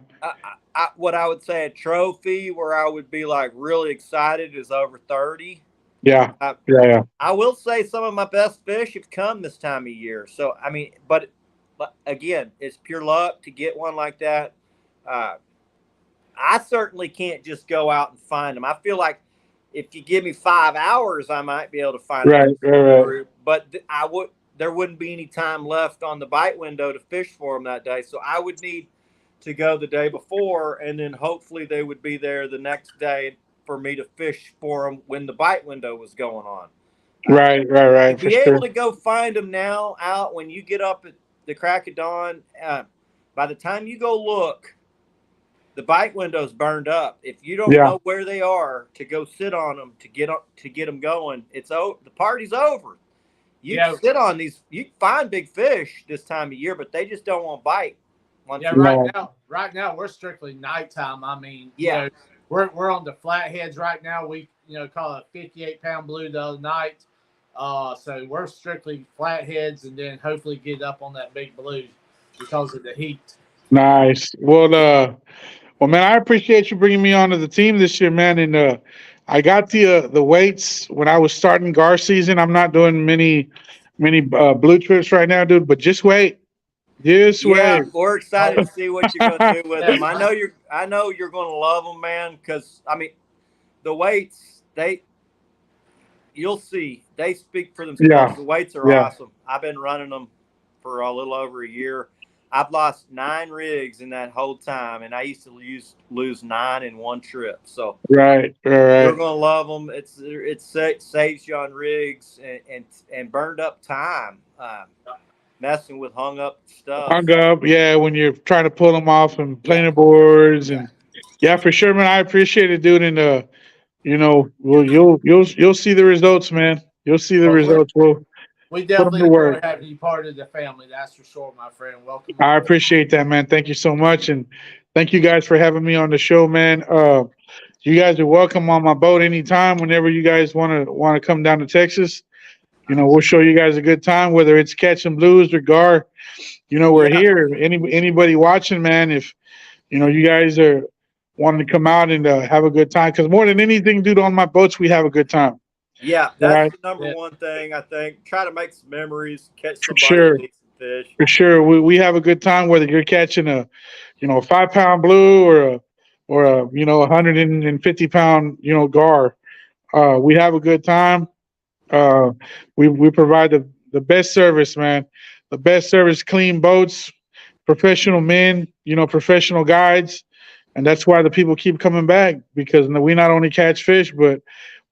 What I would say a trophy where I would be like really excited is over 30. Yeah. I will say some of my best fish have come this time of year. So, I mean, but again, it's pure luck to get one like that. I certainly can't just go out and find them. I feel like if you give me 5 hours, I might be able to find them. Right. But there wouldn't be any time left on the bite window to fish for them that day. So I would need to go the day before, and then hopefully they would be there the next day for me to fish for them when the bite window was going on. Right. To be able to go find them now out when you get up at the crack of dawn, by the time you go look, the bite window's burned up. If you don't know where they are to go sit on them to get them going, the party's over. You sit on these, you find big fish this time of year, but they just don't want to bite. Right now we're strictly nighttime. I mean, you know, we're on the Flatheads right now. We caught a 58-pound blue the other night. So we're strictly Flatheads, and then hopefully get up on that big blue because of the heat. Nice. Well, man, I appreciate you bringing me onto the team this year, man. And I got the weights when I was starting gar season. I'm not doing many blue trips right now, dude. But just wait. We're excited to see what you're going to do with them. I know you're going to love them, man. Because I mean, the weights you'll see they speak for themselves. Yeah. The weights are awesome. I've been running them for a little over a year. I've lost 9 rigs in that whole time, and I used to lose 9 in one trip. So right. You're gonna love them. It saves you on rigs and burned up time. Messing with hung up stuff. When you're trying to pull them off and planer boards and for sure, man. I appreciate it, dude. And you'll see the results, man. You'll see the results. We definitely enjoy having you part of the family. That's for sure, my friend. Welcome. I appreciate that, man. Thank you so much, and thank you guys for having me on the show, man. You guys are welcome on my boat anytime. Whenever you guys want to come down to Texas. We'll show you guys a good time, whether it's catching blues or gar. We're here. Anybody watching, man, if, you guys are wanting to come out and have a good time. Because more than anything, dude, on my boats, we have a good time. Yeah, that's the number one thing, I think. Try to make some memories, catch some decent fish. For sure. We have a good time, whether you're catching a 5-pound blue or a 150-pound, gar. We have a good time. We provide the best service, man. The best service, clean boats, professional men, professional guides. And that's why the people keep coming back, because we not only catch fish, but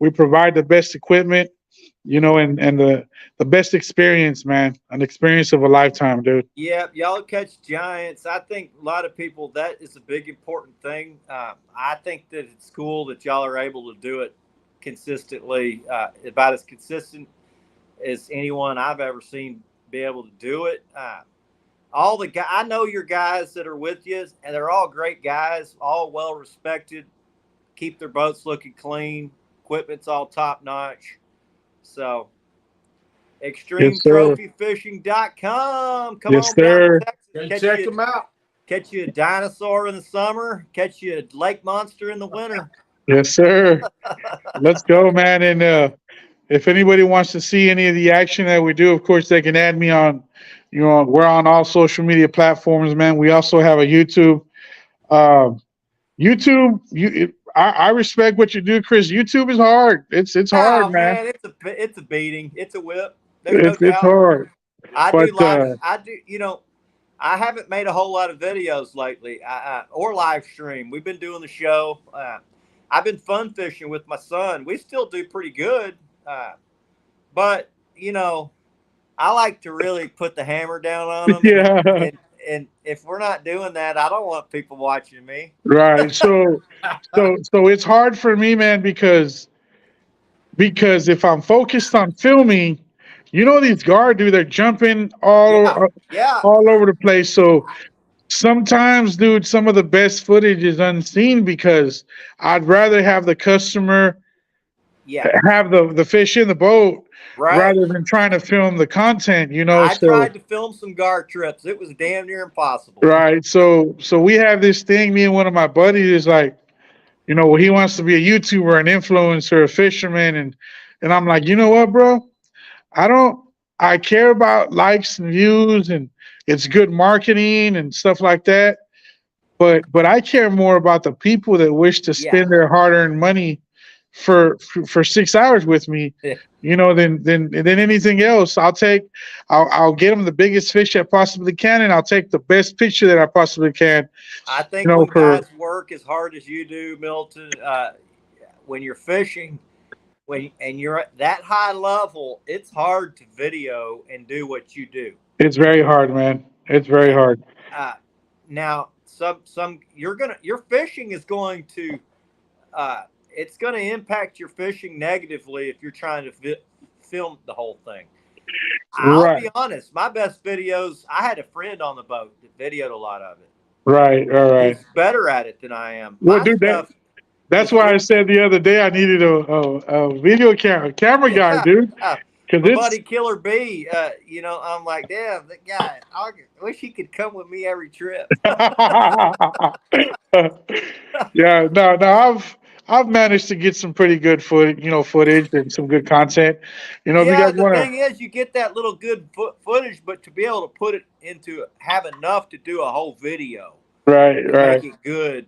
we provide the best equipment, and the best experience, man. An experience of a lifetime, dude. Yeah, y'all catch giants. I think a lot of people, that is a big, important thing. I think that it's cool that y'all are able to do it consistently, about as consistent as anyone I've ever seen be able to do it. All the guys, I know your guys that are with you, and they're all great guys, all well respected, keep their boats looking clean, equipment's all top notch. So XtremeTrophyFishing.com. Come on down to Texas. Check them out. Catch you a dinosaur in the summer, catch you a lake monster in the winter. Yes, sir. Let's go, man. And if anybody wants to see any of the action that we do, of course, they can add me on. We're on all social media platforms, man. We also have a YouTube. Um, YouTube, I respect what you do, Chris. YouTube is hard. It's hard, Oh man. man, it's a beating. It's a whip. There's no It's doubt. hard. I But do live. I do. I haven't made a whole lot of videos lately, or live stream. We've been doing the show. I've been fun fishing with my son. We still do pretty good, but I like to really put the hammer down on them. yeah, And if we're not doing that, I don't want people watching me. right. So it's hard for me, man, because if I'm focused on filming, these guard dude, they're jumping Yeah. all over the place. So sometimes, dude, some of the best footage is unseen because I'd rather have the customer have the fish in the boat rather than trying to film the content, I So tried to film some gar trips. It was damn near impossible. right. So we have this thing, me and one of my buddies is like, well, he wants to be a YouTuber, an influencer, a fisherman, and I'm like, you know what, bro? I care about likes and views and it's good marketing and stuff like that. But I care more about the people that wish to spend their hard-earned money for 6 hours with me, than anything else. I'll get them the biggest fish I possibly can, and I'll take the best picture that I possibly can. I think when guys work as hard as you do, Milton, when you're fishing, and you're at that high level, it's hard to video and do what you do. It's very hard, man. It's very hard. Now, your fishing is going to, it's going to impact your fishing negatively if you're trying to film the whole thing. I'll be honest. My best videos, I had a friend on the boat that videoed a lot of it. Right. All right. He's better at it than I am. Well, dude, that's why I said the other day I needed a video camera guy, dude. My buddy Killer B, I'm like, damn, that guy. I wish he could come with me every trip. Yeah, no, I've managed to get some pretty good footage and some good content. The thing is, you get that little good footage, but to be able to put it have enough to do a whole video, right, make it good.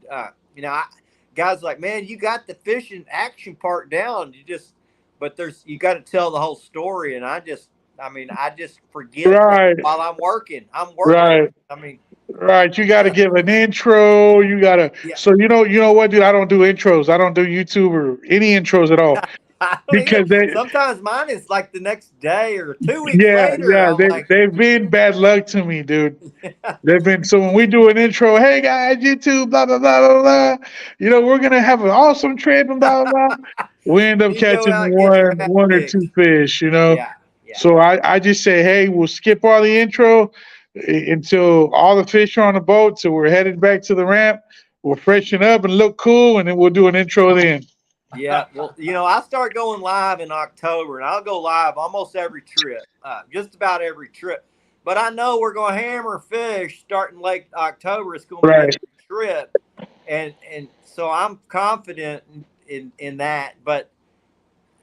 Guys like, man, you got the fishing action part down. But you got to tell the whole story, and I just forget while I'm working. Right. Right. You got to give an intro. You got to. Yeah. So you know what, dude? I don't do intros. I don't do YouTube or any intros at all. Because sometimes mine is like the next day or 2 weeks later. Yeah, they've been bad luck to me, dude. They've been. So when we do an intro, hey guys, YouTube, blah blah blah blah blah. We're gonna have an awesome trip and blah blah blah. We end up catching one or two fish, Yeah. So I just say, hey, we'll skip all the intro until all the fish are on the boat. So we're headed back to the ramp. We'll freshen up and look cool, and then we'll do an intro then. Yeah, well, I start going live in October, and I'll go live almost every trip, just about every trip. But I know we're going to hammer fish starting late October. It's going to be a trip, and so I'm confident in that. But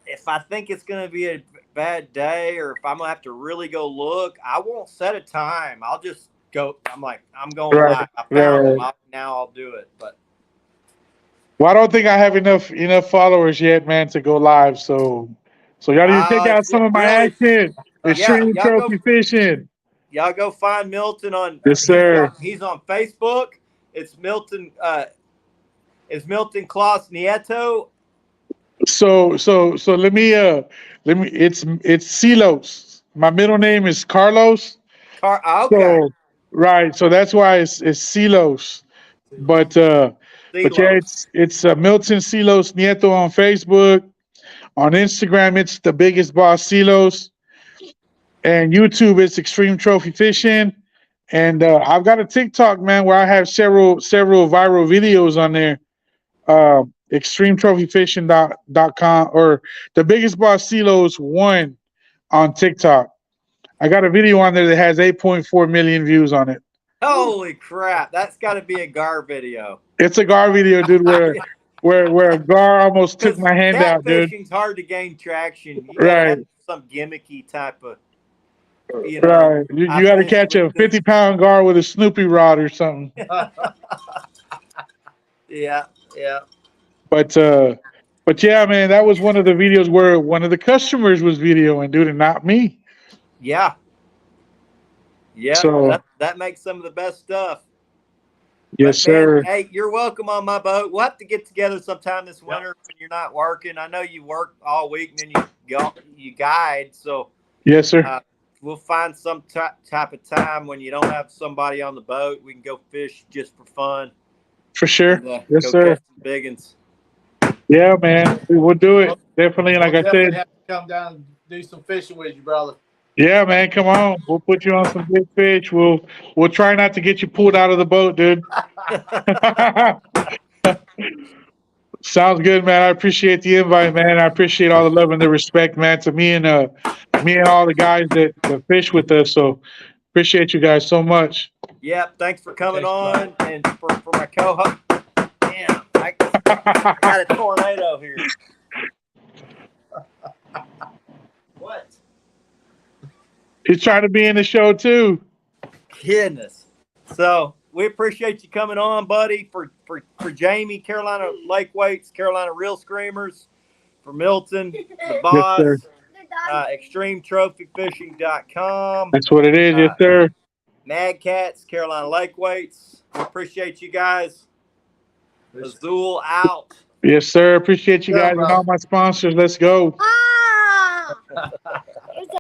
if I think it's going to be a bad day, or if I'm going to have to really go look, I won't set a time. I'll just go. I'm going live. I found them. Now I'll do it, but. Well, I don't think I have enough followers yet, man, to go live. So y'all need to check out some of my action. Xtreme Trophy Fishing. Y'all go find Milton on. Yes, sir. He's on Facebook. It's Milton. It's Milton Clos Nieto. So let me. It's Clos. My middle name is Carlos. Okay. So, right. So that's why it's Clos. But yeah, it's Milton Clos Nieto on Facebook. On Instagram, it's the biggest boss Clos. And YouTube, it's Xtreme Trophy Fishing. And I've got a TikTok, man, where I have several viral videos on there. XtremeTrophyFishing.com or the biggest boss Clos 1 on TikTok. I got a video on there that has 8.4 million views on it. Holy crap! That's got to be a gar video. It's a gar video, dude. Where where a gar almost took my hand out, dude. Catfishing's hard to gain traction. You gotta Right. have some gimmicky type of, you know. Right. You got to catch a 50-pound gar with a Snoopy rod or something. Yeah. But yeah, man, that was one of the videos where one of the customers was videoing, dude, and not me. Yeah. So that makes some of the best stuff. yes, But, man, sir. hey, you're welcome on my boat. We'll have to get together sometime this winter when you're not working. I know you work all week and then you guide, so Yes, sir. we'll find some type of time when you don't have somebody on the boat. We can go fish just for fun. For sure. And, Yes, go sir. catch some big ones. Yeah, man. We'll do it. Definitely. And like We'll I definitely said, have to come down and do some fishing with you, brother. yeah, man, come on. We'll put you on some big fish. We'll try not to get you pulled out of the boat, dude. Sounds good, man. I appreciate the invite, man. I appreciate all the love and the respect, man, to me and all the guys that fish with us. So appreciate you guys so much. Yep. Thanks for coming Thanks, on and for my co-host. Damn, I got a tornado here. What? He's trying to be in the show too. Goodness. So we appreciate you coming on, buddy. For Jamie, Carolina Lake Weights, Carolina Reel Screamers. For Milton, the boss, sir. XtremeTrophyFishing.com. That's what it is. Yes, sir. Mad Katz, Carolina Lake Weights. We appreciate you guys. Azul out. Yes, sir. Appreciate you Yeah, guys and brother. all my sponsors. Let's go.